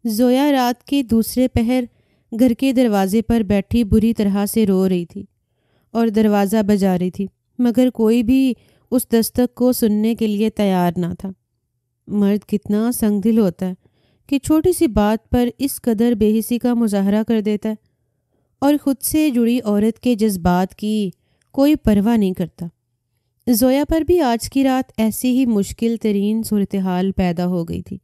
زویا رات کے دوسرے پہر گھر کے دروازے پر بیٹھی بری طرح سے رو رہی تھی اور دروازہ بجا رہی تھی، مگر کوئی بھی اس دستک کو سننے کے لیے تیار نہ تھا۔ مرد کتنا سنگ دل ہوتا ہے کہ چھوٹی سی بات پر اس قدر بے حسی کا مظاہرہ کر دیتا ہے اور خود سے جڑی عورت کے جذبات کی کوئی پرواہ نہیں کرتا۔ زویا پر بھی آج کی رات ایسی ہی مشکل ترین صورتحال پیدا ہو گئی تھی۔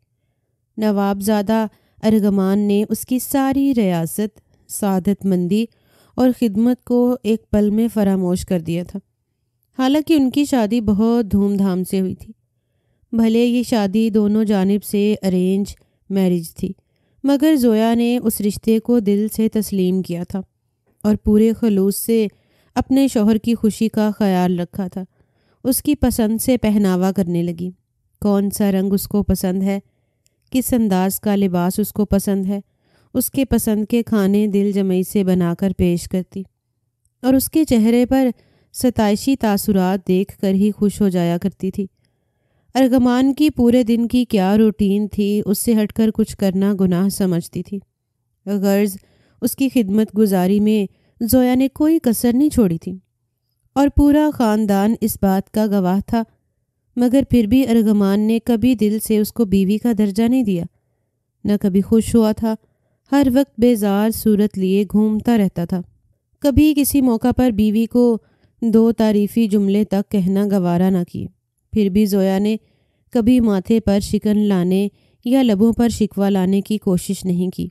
نواب زادہ ارغمان نے اس کی ساری ریاست، سعادت مندی اور خدمت کو ایک پل میں فراموش کر دیا تھا۔ حالانکہ ان کی شادی بہت دھوم دھام سے ہوئی تھی، بھلے یہ شادی دونوں جانب سے ارینج میرج تھی، مگر زویا نے اس رشتے کو دل سے تسلیم کیا تھا اور پورے خلوص سے اپنے شوہر کی خوشی کا خیال رکھا تھا۔ اس کی پسند سے پہناوا کرنے لگی، کون سا رنگ اس کو پسند ہے، کس انداز کا لباس اس کو پسند ہے، اس کے پسند کے کھانے دل جمعی سے بنا کر پیش کرتی اور اس کے چہرے پر ستائشی تاثرات دیکھ کر ہی خوش ہو جایا کرتی تھی۔ ارغمان کی پورے دن کی کیا روٹین تھی، اس سے ہٹ کر کچھ کرنا گناہ سمجھتی تھی۔ غرض اس کی خدمت گزاری میں زویا نے کوئی کسر نہیں چھوڑی تھی اور پورا خاندان اس بات کا گواہ تھا، مگر پھر بھی ارغمان نے کبھی دل سے اس کو بیوی کا درجہ نہیں دیا، نہ کبھی خوش ہوا تھا۔ ہر وقت بیزار صورت لیے گھومتا رہتا تھا۔ کبھی کسی موقع پر بیوی کو 2 تعریفی جملے تک کہنا گوارا نہ کیے۔ پھر بھی زویا نے کبھی ماتھے پر شکن لانے یا لبوں پر شکوہ لانے کی کوشش نہیں کی،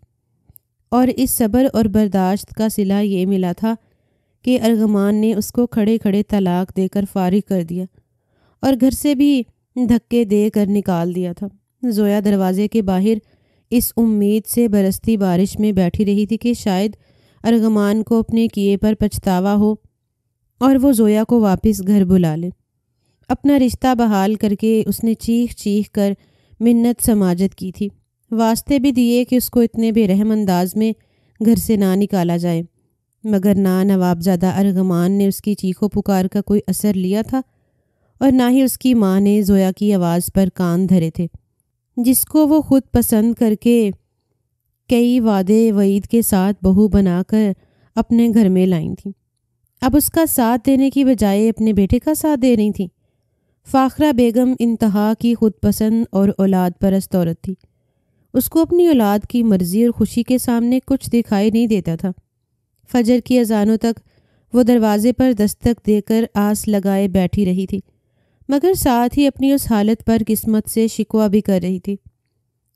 اور اس صبر اور برداشت کا صلہ یہ ملا تھا کہ ارغمان نے اس کو کھڑے کھڑے طلاق دے کر فارغ کر دیا اور گھر سے بھی دھکے دے کر نکال دیا تھا۔ زویا دروازے کے باہر اس امید سے برستی بارش میں بیٹھی رہی تھی کہ شاید ارغمان کو اپنے کیے پر پچھتاوا ہو اور وہ زویا کو واپس گھر بلا لے۔ اپنا رشتہ بحال کر کے اس نے چیخ چیخ کر منت سماجت کی تھی، واسطے بھی دیے کہ اس کو اتنے بے رحم انداز میں گھر سے نہ نکالا جائے، مگر نہ نوابزادہ ارغمان نے اس کی چیخو پکار کا کوئی اثر لیا تھا اور نہ ہی اس کی ماں نے زویا کی آواز پر کان دھرے تھے، جس کو وہ خود پسند کر کے کئی وعدے وعید کے ساتھ بہو بنا کر اپنے گھر میں لائیں تھیں۔ اب اس کا ساتھ دینے کی بجائے اپنے بیٹے کا ساتھ دے رہی تھیں۔ فاخرہ بیگم انتہا کی خود پسند اور اولاد پرست عورت تھی۔ اس کو اپنی اولاد کی مرضی اور خوشی کے سامنے کچھ دکھائی نہیں دیتا تھا۔ فجر کی اذانوں تک وہ دروازے پر دستک دے کر آس لگائے بیٹھی رہی تھی، مگر ساتھ ہی اپنی اس حالت پر قسمت سے شکوہ بھی کر رہی تھی۔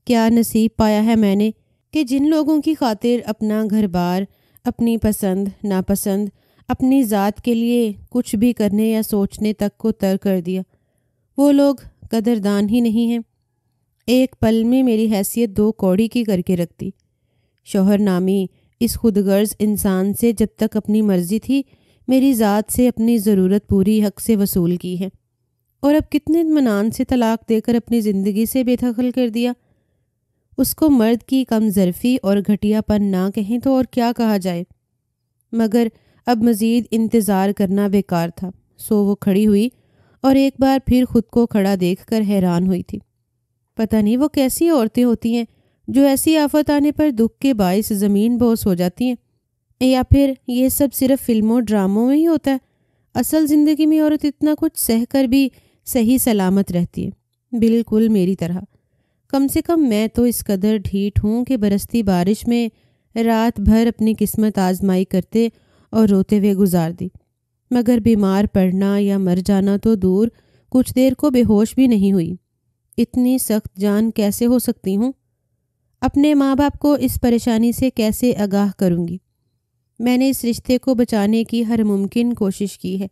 کیا نصیب پایا ہے میں نے کہ جن لوگوں کی خاطر اپنا گھر بار، اپنی پسند ناپسند، اپنی ذات کے لیے کچھ بھی کرنے یا سوچنے تک کو ترک کر دیا، وہ لوگ قدردان ہی نہیں ہیں۔ ایک پل میں میری حیثیت 2 کوڑی کی کر کے رکھتی۔ شوہر نامی اس خود غرض انسان سے جب تک اپنی مرضی تھی میری ذات سے اپنی ضرورت پوری حق سے وصول کی ہے، اور اب کتنے اطمینان سے طلاق دے کر اپنی زندگی سے بے دخل کر دیا۔ اس کو مرد کی کم ظرفی اور گھٹیا پن نہ کہیں تو اور کیا کہا جائے، مگر اب مزید انتظار کرنا بیکار تھا، سو وہ کھڑی ہوئی اور ایک بار پھر خود کو کھڑا دیکھ کر حیران ہوئی تھی۔ پتہ نہیں وہ کیسی عورتیں ہوتی ہیں جو ایسی آفت آنے پر دکھ کے باعث زمین بوس ہو جاتی ہیں، یا پھر یہ سب صرف فلموں ڈراموں میں ہی ہوتا ہے، اصل زندگی میں عورت اتنا کچھ سہ کر بھی صحیح سلامت رہتی ہے، بالکل میری طرح۔ کم سے کم میں تو اس قدر ڈھیٹ ہوں کہ برستی بارش میں رات بھر اپنی قسمت آزمائی کرتے اور روتے ہوئے گزار دی، مگر بیمار پڑنا یا مر جانا تو دور، کچھ دیر کو بے ہوش بھی نہیں ہوئی۔ اتنی سخت جان کیسے ہو سکتی ہوں؟ اپنے ماں باپ کو اس پریشانی سے کیسے آگاہ کروں گی؟ میں نے اس رشتے کو بچانے کی ہر ممکن کوشش کی ہے،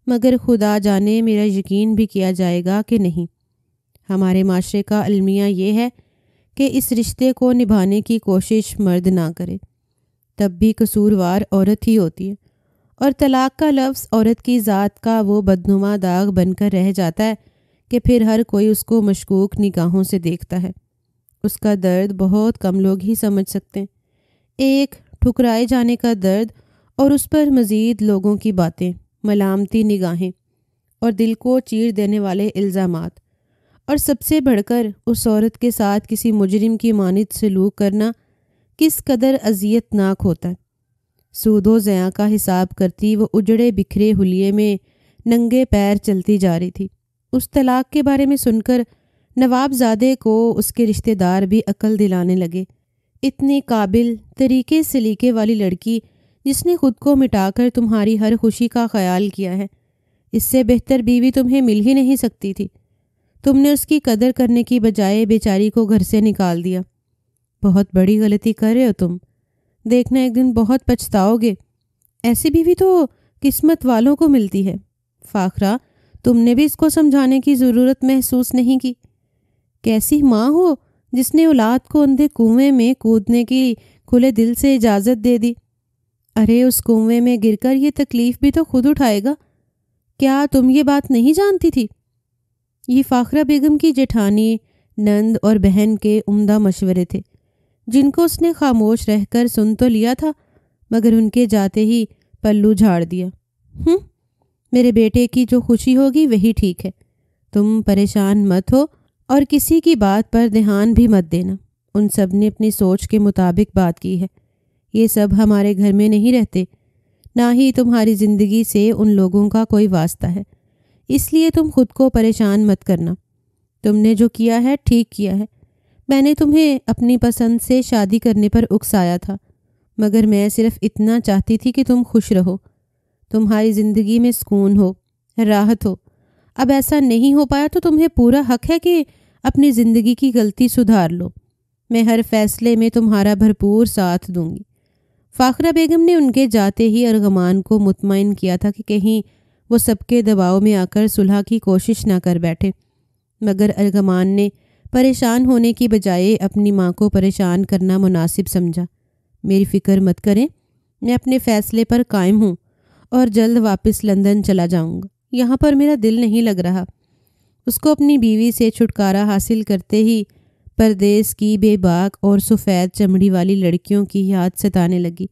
مگر خدا جانے میرا یقین بھی کیا جائے گا کہ نہیں۔ ہمارے معاشرے کا المیہ یہ ہے کہ اس رشتے کو نبھانے کی کوشش مرد نہ کرے، تب بھی قصوروار عورت ہی ہوتی ہے، اور طلاق کا لفظ عورت کی ذات کا وہ بدنما داغ بن کر رہ جاتا ہے کہ پھر ہر کوئی اس کو مشکوک نگاہوں سے دیکھتا ہے۔ اس کا درد بہت کم لوگ ہی سمجھ سکتے ہیں، ایک ٹھکرائے جانے کا درد، اور اس پر مزید لوگوں کی باتیں، ملامتی نگاہیں اور دل کو چیر دینے والے الزامات، اور سب سے بڑھ کر اس عورت کے ساتھ کسی مجرم کی مانند سلوک کرنا کس قدر اذیت ناک ہوتا ہے۔ سود و زیاں کا حساب کرتی وہ اجڑے بکھرے حلیے میں ننگے پیر چلتی جا رہی تھی۔ اس طلاق کے بارے میں سن کر نواب زادے کو اس کے رشتہ دار بھی عقل دلانے لگے۔ اتنی قابل طریقے سلیقے والی لڑکی جس نے خود کو مٹا کر تمہاری ہر خوشی کا خیال کیا ہے، اس سے بہتر بیوی تمہیں مل ہی نہیں سکتی تھی۔ تم نے اس کی قدر کرنے کی بجائے بیچاری کو گھر سے نکال دیا۔ بہت بڑی غلطی کر رہے ہو تم، دیکھنا ایک دن بہت پچھتاؤ گے۔ ایسی بیوی تو قسمت والوں کو ملتی ہے۔ فاخرہ، تم نے بھی اس کو سمجھانے کی ضرورت محسوس نہیں کی؟ کیسی ماں ہو جس نے اولاد کو اندھے کنویں میں کودنے کی کھلے دل سے اجازت دے دی؟ ارے اس کنویں میں گر کر یہ تکلیف بھی تو خود اٹھائے گا۔ کیا تم یہ بات نہیں جانتی تھی؟ یہ فاخرہ بیگم کی جیٹھانی، نند اور بہن کے عمدہ مشورے تھے، جن کو اس نے خاموش رہ کر سن تو لیا تھا، مگر ان کے جاتے ہی پلو جھاڑ دیا۔ میرے بیٹے کی جو خوشی ہوگی وہی ٹھیک ہے، تم پریشان مت ہو اور کسی کی بات پر دھیان بھی مت دینا۔ ان سب نے اپنی سوچ کے مطابق بات کی ہے۔ یہ سب ہمارے گھر میں نہیں رہتے، نہ ہی تمہاری زندگی سے ان لوگوں کا کوئی واسطہ ہے، اس لیے تم خود کو پریشان مت کرنا۔ تم نے جو کیا ہے ٹھیک کیا ہے۔ میں نے تمہیں اپنی پسند سے شادی کرنے پر اکسایا تھا، مگر میں صرف اتنا چاہتی تھی کہ تم خوش رہو، تمہاری زندگی میں سکون ہو، راحت ہو۔ اب ایسا نہیں ہو پایا تو تمہیں پورا حق ہے کہ اپنی زندگی کی غلطی سدھار لو۔ میں ہر فیصلے میں تمہارا بھرپور ساتھ دوں گی۔ فاخرہ بیگم نے ان کے جاتے ہی ارغمان کو مطمئن کیا تھا کہ کہیں وہ سب کے دباؤ میں آ کر صلح کی کوشش نہ کر بیٹھے، مگر ارغمان نے پریشان ہونے کی بجائے اپنی ماں کو پریشان کرنا مناسب سمجھا۔ میری فکر مت کریں، میں اپنے فیصلے پر قائم ہوں اور جلد واپس لندن چلا جاؤں گا۔ یہاں پر میرا دل نہیں لگ رہا۔ اس کو اپنی بیوی سے چھٹکارا حاصل کرتے ہی پردیس کی بے باک اور سفید چمڑی والی لڑکیوں کی یاد ستانے لگی،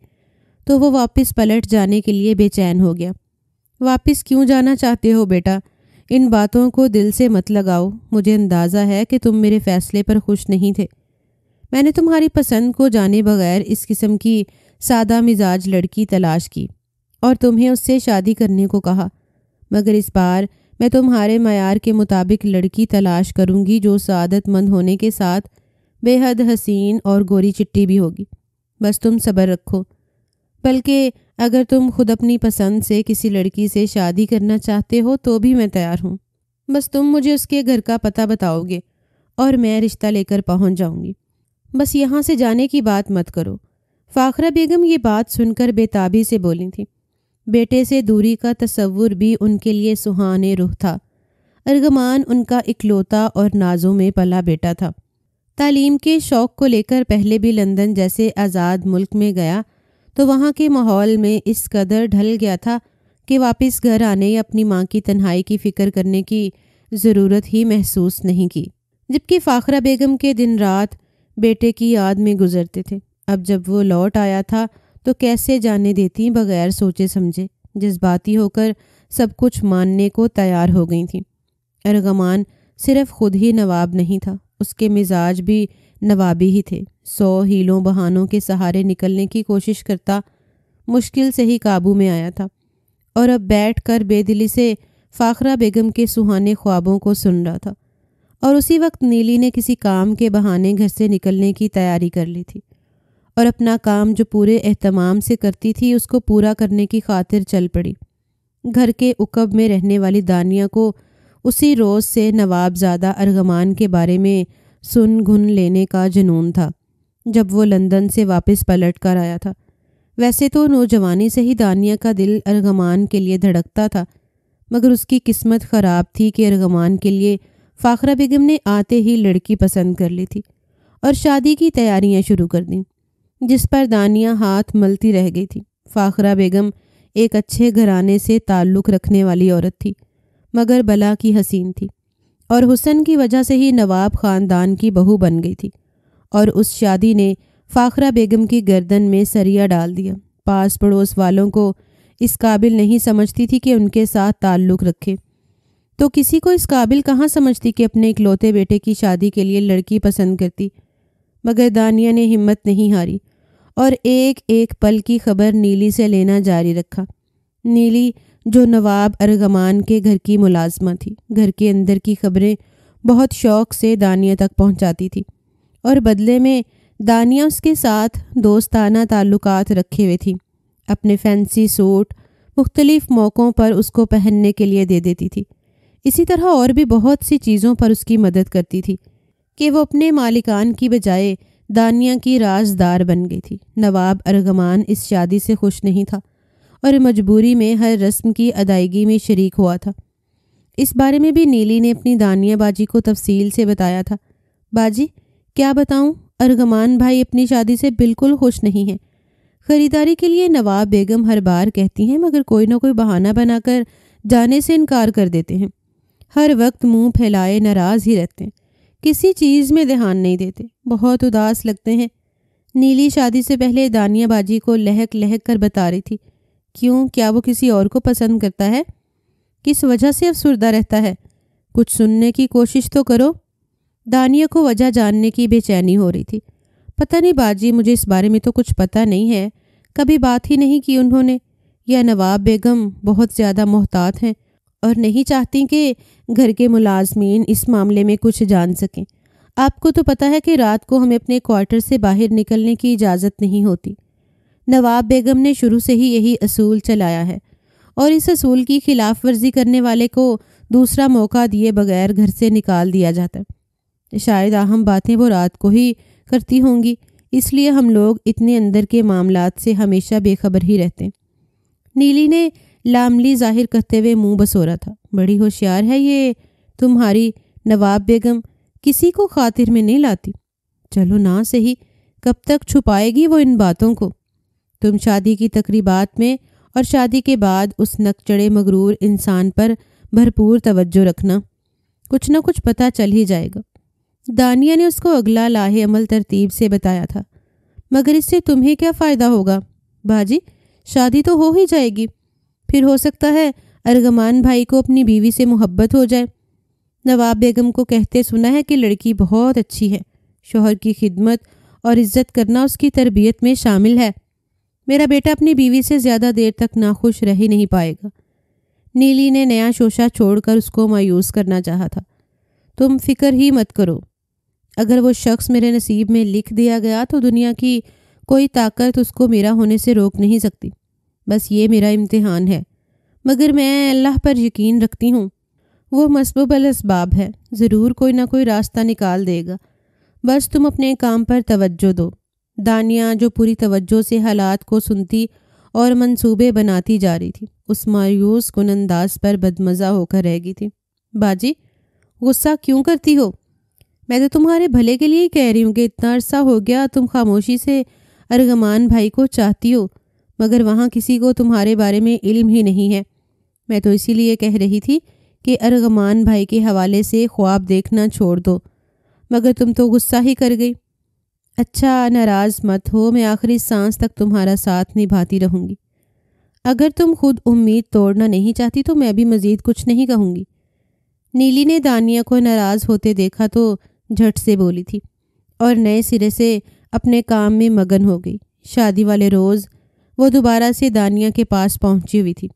تو وہ واپس پلٹ جانے کے لیے بے چین ہو گیا۔ واپس کیوں جانا چاہتے ہو بیٹا؟ ان باتوں کو دل سے مت لگاؤ۔ مجھے اندازہ ہے کہ تم میرے فیصلے پر خوش نہیں تھے۔ میں نے تمہاری پسند کو جانے بغیر اس قسم کی سادہ مزاج لڑکی تلاش کی اور تمہیں اس سے شادی کرنے کو کہا، مگر اس بار میں تمہارے معیار کے مطابق لڑکی تلاش کروں گی جو سعادت مند ہونے کے ساتھ بے حد حسین اور گوری چٹی بھی ہوگی۔ بس تم صبر رکھو، بلکہ اگر تم خود اپنی پسند سے کسی لڑکی سے شادی کرنا چاہتے ہو تو بھی میں تیار ہوں۔ بس تم مجھے اس کے گھر کا پتہ بتاؤ گے اور میں رشتہ لے کر پہنچ جاؤں گی۔ بس یہاں سے جانے کی بات مت کرو۔ فاخرہ بیگم یہ بات سن کر بے تابی سے بولی تھی۔ بیٹے سے دوری کا تصور بھی ان کے لیے سہانے روح تھا۔ ارغمان ان کا اکلوتا اور نازوں میں پلا بیٹا تھا۔ تعلیم کے شوق کو لے کر پہلے بھی لندن جیسے آزاد ملک میں گیا تو وہاں کے ماحول میں اس قدر ڈھل گیا تھا کہ واپس گھر آنے یا اپنی ماں کی تنہائی کی فکر کرنے کی ضرورت ہی محسوس نہیں کی، جبکہ فاخرہ بیگم کے دن رات بیٹے کی یاد میں گزرتے تھے۔ اب جب وہ لوٹ آیا تھا تو کیسے جانے دیتی بغیر سوچے سمجھے، جذباتی ہو کر سب کچھ ماننے کو تیار ہو گئی تھیں۔ ارغمان صرف خود ہی نواب نہیں تھا، اس کے مزاج بھی نوابی ہی تھے۔ 100 ہیلوں بہانوں کے سہارے نکلنے کی کوشش کرتا مشکل سے ہی قابو میں آیا تھا، اور اب بیٹھ کر بے دلی سے فاخرہ بیگم کے سہانے خوابوں کو سن رہا تھا، اور اسی وقت نیلی نے کسی کام کے بہانے گھر سے نکلنے کی تیاری کر لی تھی، اور اپنا کام جو پورے اہتمام سے کرتی تھی اس کو پورا کرنے کی خاطر چل پڑی۔ گھر کے عقب میں رہنے والی دانیہ کو اسی روز سے نواب زادہ ارغمان کے بارے میں سن گن لینے کا جنون تھا جب وہ لندن سے واپس پلٹ کر آیا تھا۔ ویسے تو نوجوانی سے ہی دانیہ کا دل ارغمان کے لیے دھڑکتا تھا، مگر اس کی قسمت خراب تھی کہ ارغمان کے لیے فاخرہ بیگم نے آتے ہی لڑکی پسند کر لی تھی اور شادی کی تیاریاں شروع کر دیں، جس پر دانیہ ہاتھ ملتی رہ گئی تھی۔ فاخرہ بیگم ایک اچھے گھرانے سے تعلق رکھنے والی عورت تھی، مگر بلا کی حسین تھی، اور حسن کی وجہ سے ہی نواب خاندان کی بہو بن گئی تھی، اور اس شادی نے فاخرہ بیگم کی گردن میں سریا ڈال دیا۔ پاس پڑوس والوں کو اس قابل نہیں سمجھتی تھی کہ ان کے ساتھ تعلق رکھے۔ تو کسی کو اس قابل کہاں سمجھتی کہ اپنے اکلوتے بیٹے کی شادی کے لیے لڑکی پسند کرتی۔ مگر دانیہ نے ہمت نہیں ہاری اور ایک ایک پل کی خبر نیلی سے لینا جاری رکھا۔ نیلی جو نواب ارغمان کے گھر کی ملازمہ تھی، گھر کے اندر کی خبریں بہت شوق سے دانیہ تک پہنچاتی تھی اور بدلے میں دانیہ اس کے ساتھ دوستانہ تعلقات رکھے ہوئے تھی۔ اپنے فینسی سوٹ مختلف موقعوں پر اس کو پہننے کے لیے دے دیتی تھی۔ اسی طرح اور بھی بہت سی چیزوں پر اس کی مدد کرتی تھی کہ وہ اپنے مالکان کی بجائے دانیہ کی رازدار بن گئی تھی۔ نواب ارغمان اس شادی سے خوش نہیں تھا اور مجبوری میں ہر رسم کی ادائیگی میں شریک ہوا تھا۔ اس بارے میں بھی نیلی نے اپنی دانیہ باجی کو تفصیل سے بتایا تھا۔ باجی کیا بتاؤں، ارغمان بھائی اپنی شادی سے بالکل خوش نہیں ہیں۔ خریداری کے لیے نواب بیگم ہر بار کہتی ہیں مگر کوئی نہ کوئی بہانہ بنا کر جانے سے انکار کر دیتے ہیں۔ ہر وقت منہ پھیلائے ناراض ہی رہتے ہیں، کسی چیز میں دھیان نہیں دیتے، بہت اداس لگتے ہیں۔ نیلی شادی سے پہلے دانیہ باجی کو لہک لہک کر بتا رہی تھی۔ کیوں، کیا وہ کسی اور کو پسند کرتا ہے؟ کس وجہ سے افسردہ رہتا ہے؟ کچھ سننے کی کوشش تو کرو۔ دانیہ کو وجہ جاننے کی بے چینی ہو رہی تھی۔ پتہ نہیں باجی، مجھے اس بارے میں تو کچھ پتہ نہیں ہے، کبھی بات ہی نہیں کی انہوں نے، یا نواب بیگم بہت زیادہ محتاط ہیں اور نہیں چاہتی کہ گھر کے ملازمین اس معاملے میں کچھ جان سکیں۔ آپ کو تو پتہ ہے کہ رات کو ہمیں اپنے کوارٹر سے باہر نکلنے کی اجازت نہیں ہوتی۔ نواب بیگم نے شروع سے ہی یہی اصول چلایا ہے اور اس اصول کی خلاف ورزی کرنے والے کو دوسرا موقع دیے بغیر گھر سے نکال دیا جاتا ہے۔ شاید اہم باتیں وہ رات کو ہی کرتی ہوں گی، اس لیے ہم لوگ اتنے اندر کے معاملات سے ہمیشہ بے خبر ہی رہتے ہیں۔ نیلی نے لاملی ظاہر کرتے ہوئے منہ بسورا تھا۔ بڑی ہوشیار ہے یہ تمہاری نواب بیگم، کسی کو خاطر میں نہیں لاتی۔ چلو نہ صحیح، کب تک چھپائے گی وہ ان باتوں کو؟ تم شادی کی تقریبات میں اور شادی کے بعد اس نکچڑے مغرور انسان پر بھرپور توجہ رکھنا، کچھ نہ کچھ پتہ چل ہی جائے گا۔ دانیہ نے اس کو اگلا لاہ عمل ترتیب سے بتایا تھا۔ مگر اس سے تمہیں کیا فائدہ ہوگا؟ باجی شادی تو ہو ہی جائے گی، پھر ہو سکتا ہے ارغمان بھائی کو اپنی بیوی سے محبت ہو جائے۔ نواب بیگم کو کہتے سنا ہے کہ لڑکی بہت اچھی ہے، شوہر کی خدمت اور عزت کرنا اس کی تربیت میں شامل ہے۔ میرا بیٹا اپنی بیوی سے زیادہ دیر تک ناخوش رہ ہی نہیں پائے گا۔ نیلی نے نیا شوشہ چھوڑ کر اس کو مایوس کرنا چاہا تھا۔ تم فکر ہی مت کرو، اگر وہ شخص میرے نصیب میں لکھ دیا گیا تو دنیا کی کوئی طاقت اس کو میرا ہونے سے روک نہیں سکتی۔ بس یہ میرا امتحان ہے، مگر میں اللہ پر یقین رکھتی ہوں، وہ مسبب الاسباب ہے، ضرور کوئی نہ کوئی راستہ نکال دے گا۔ بس تم اپنے کام پر توجہ دو۔ دانیہ جو پوری توجہ سے حالات کو سنتی اور منصوبے بناتی جا رہی تھی، اس مایوس کن انداز پر بدمزہ ہو کر رہ گئی تھی۔ باجی غصہ کیوں کرتی ہو؟ میں تو تمہارے بھلے کے لیے ہی کہہ رہی ہوں کہ اتنا عرصہ ہو گیا تم خاموشی سے ارغمان بھائی کو چاہتی ہو، مگر وہاں کسی کو تمہارے بارے میں علم ہی نہیں ہے۔ میں تو اسی لیے کہہ رہی تھی کہ ارغمان بھائی کے حوالے سے خواب دیکھنا چھوڑ دو، مگر تم تو غصہ ہی کر گئی۔ اچھا ناراض مت ہو، میں آخری سانس تک تمہارا ساتھ نبھاتی رہوں گی۔ اگر تم خود امید توڑنا نہیں چاہتی تو میں بھی مزید کچھ نہیں کہوں گی۔ نیلی نے دانیہ کو ناراض ہوتے دیکھا تو جھٹ سے بولی تھی اور نئے سرے سے اپنے کام میں مگن ہو گئی۔ شادی والے روز وہ دوبارہ سے دانیہ کے پاس پہنچی ہوئی تھی۔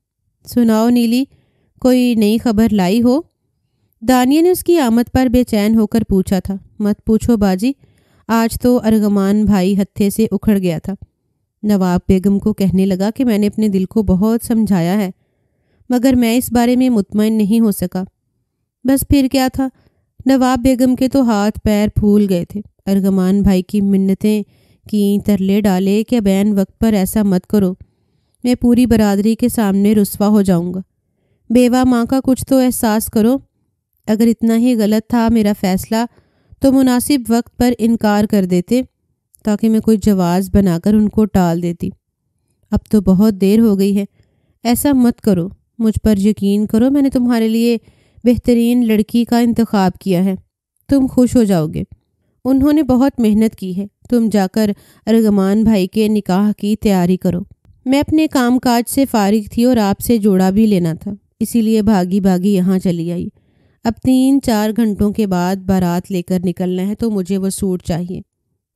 سناؤ نیلی، کوئی نئی خبر لائی ہو؟ دانیہ نے اس کی آمد پر بے چین ہو کر پوچھا تھا۔ مت پوچھو باجی، آج تو ارغمان بھائی ہتھے سے اکھڑ گیا تھا۔ نواب بیگم کو کہنے لگا کہ میں نے اپنے دل کو بہت سمجھایا ہے، مگر میں اس بارے میں مطمئن نہیں ہو سکا۔ بس پھر کیا تھا، نواب بیگم کے تو ہاتھ پیر پھول گئے تھے۔ ارغمان بھائی کی منتیں کی، ترلے ڈالے کہ بین وقت پر ایسا مت کرو، میں پوری برادری کے سامنے رسوا ہو جاؤں گا۔ بیوہ ماں کا کچھ تو احساس کرو۔ اگر اتنا ہی غلط تھا میرا فیصلہ تو مناسب وقت پر انکار کر دیتے تاکہ میں کوئی جواز بنا کر ان کو ٹال دیتی۔ اب تو بہت دیر ہو گئی ہے، ایسا مت کرو، مجھ پر یقین کرو، میں نے تمہارے لیے بہترین لڑکی کا انتخاب کیا ہے، تم خوش ہو جاؤ گے۔ انہوں نے بہت محنت کی ہے، تم جا کر ارغمان بھائی کے نکاح کی تیاری کرو۔ میں اپنے کام کاج سے فارغ تھی اور آپ سے جوڑا بھی لینا تھا۔ اسی لیے بھاگی بھاگی یہاں چلی آئی۔ اب 3-4 گھنٹوں کے بعد بارات لے کر نکلنا ہے تو مجھے وہ سوٹ چاہیے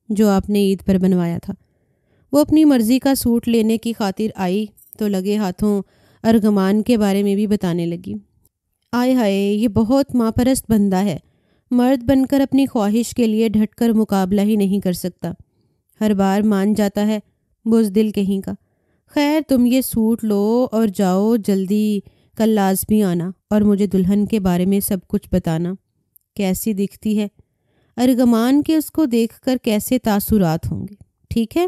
جو آپ نے عید پر بنوایا تھا۔ وہ اپنی مرضی کا سوٹ لینے کی خاطر آئی تو لگے ہاتھوں ارغمان کے بارے میں بھی بتانے لگی۔ آئے ہائے، یہ بہت ماں پرست بندہ ہے، مرد بن کر اپنی خواہش کے لیے ڈٹ کر مقابلہ ہی نہیں کر سکتا، ہر بار مان جاتا ہے، بزدل کہیں کا۔ خیر تم یہ سوٹ لو اور جاؤ، جلدی کل لازمی آنا اور مجھے دلہن کے بارے میں سب کچھ بتانا، کیسی دکھتی ہے، ارغمان کے اس کو دیکھ کر کیسے تاثرات ہوں گے، ٹھیک ہے؟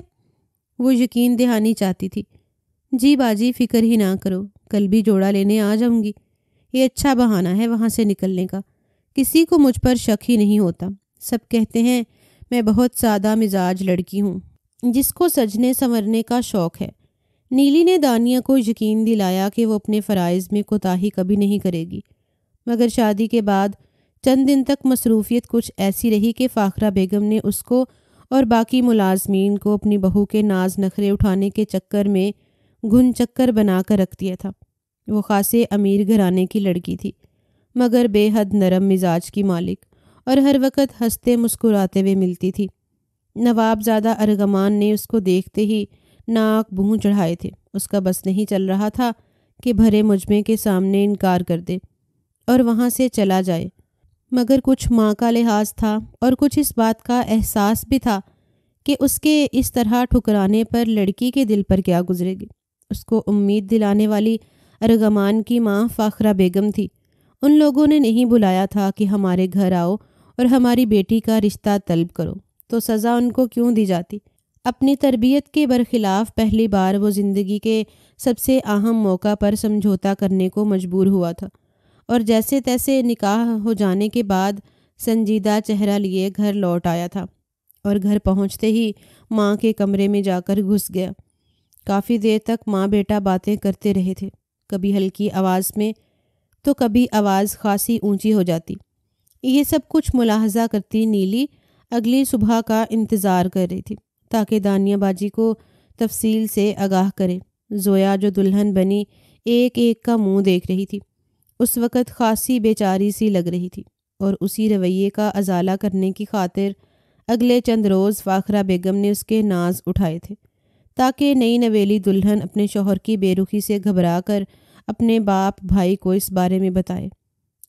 وہ یقین دہانی چاہتی تھی۔ جی باجی فکر ہی نہ کرو، کل بھی جوڑا لینے آ جاؤں گی، یہ اچھا بہانہ ہے وہاں سے نکلنے کا، کسی کو مجھ پر شک ہی نہیں ہوتا، سب کہتے ہیں میں بہت سادہ مزاج لڑکی ہوں جس کو سجنے سنورنے کا شوق ہے۔ نیلی نے دانیہ کو یقین دلایا کہ وہ اپنے فرائض میں کوتاہی کبھی نہیں کرے گی، مگر شادی کے بعد چند دن تک مصروفیت کچھ ایسی رہی کہ فاخرہ بیگم نے اس کو اور باقی ملازمین کو اپنی بہو کے ناز نخرے اٹھانے کے چکر میں گھن چکر بنا کر رکھ دیا تھا۔ وہ خاصے امیر گھرانے کی لڑکی تھی، مگر بے حد نرم مزاج کی مالک، اور ہر وقت ہنستے مسکراتے ہوئے ملتی تھی۔ نواب زادہ ارغمان نے اس کو دیکھتے ہی ناک منہ چڑھائے تھے، اس کا بس نہیں چل رہا تھا کہ بھرے مجمع کے سامنے انکار کر دے اور وہاں سے چلا جائے، مگر کچھ ماں کا لحاظ تھا اور کچھ اس بات کا احساس بھی تھا کہ اس کے اس طرح ٹھکرانے پر لڑکی کے دل پر کیا گزرے گی۔ اس کو امید دلانے والی ارغمان کی ماں فاخرہ بیگم تھی۔ ان لوگوں نے نہیں بلایا تھا کہ ہمارے گھر آؤ اور ہماری بیٹی کا رشتہ طلب کرو، تو سزا ان کو کیوں دی جاتی؟ اپنی تربیت کے برخلاف پہلی بار وہ زندگی کے سب سے اہم موقع پر سمجھوتا کرنے کو مجبور ہوا تھا، اور جیسے تیسے نکاح ہو جانے کے بعد سنجیدہ چہرہ لیے گھر لوٹ آیا تھا، اور گھر پہنچتے ہی ماں کے کمرے میں جا کر گھس گیا۔ کافی دیر تک ماں بیٹا باتیں کرتے رہے تھے، کبھی ہلکی آواز میں تو کبھی آواز خاصی اونچی ہو جاتی۔ یہ سب کچھ ملاحظہ کرتی نیلی اگلی صبح کا انتظار کر رہی تھی تاکہ دانیہ باجی کو تفصیل سے آگاہ کرے۔ زویا جو دلہن بنی ایک ایک کا منہ دیکھ رہی تھی، اس وقت خاصی بیچاری سی لگ رہی تھی، اور اسی رویے کا ازالہ کرنے کی خاطر اگلے چند روز فاخرہ بیگم نے اس کے ناز اٹھائے تھے تاکہ نئی نویلی دلہن اپنے شوہر کی بے رخی سے گھبرا کر اپنے باپ بھائی کو اس بارے میں بتائے،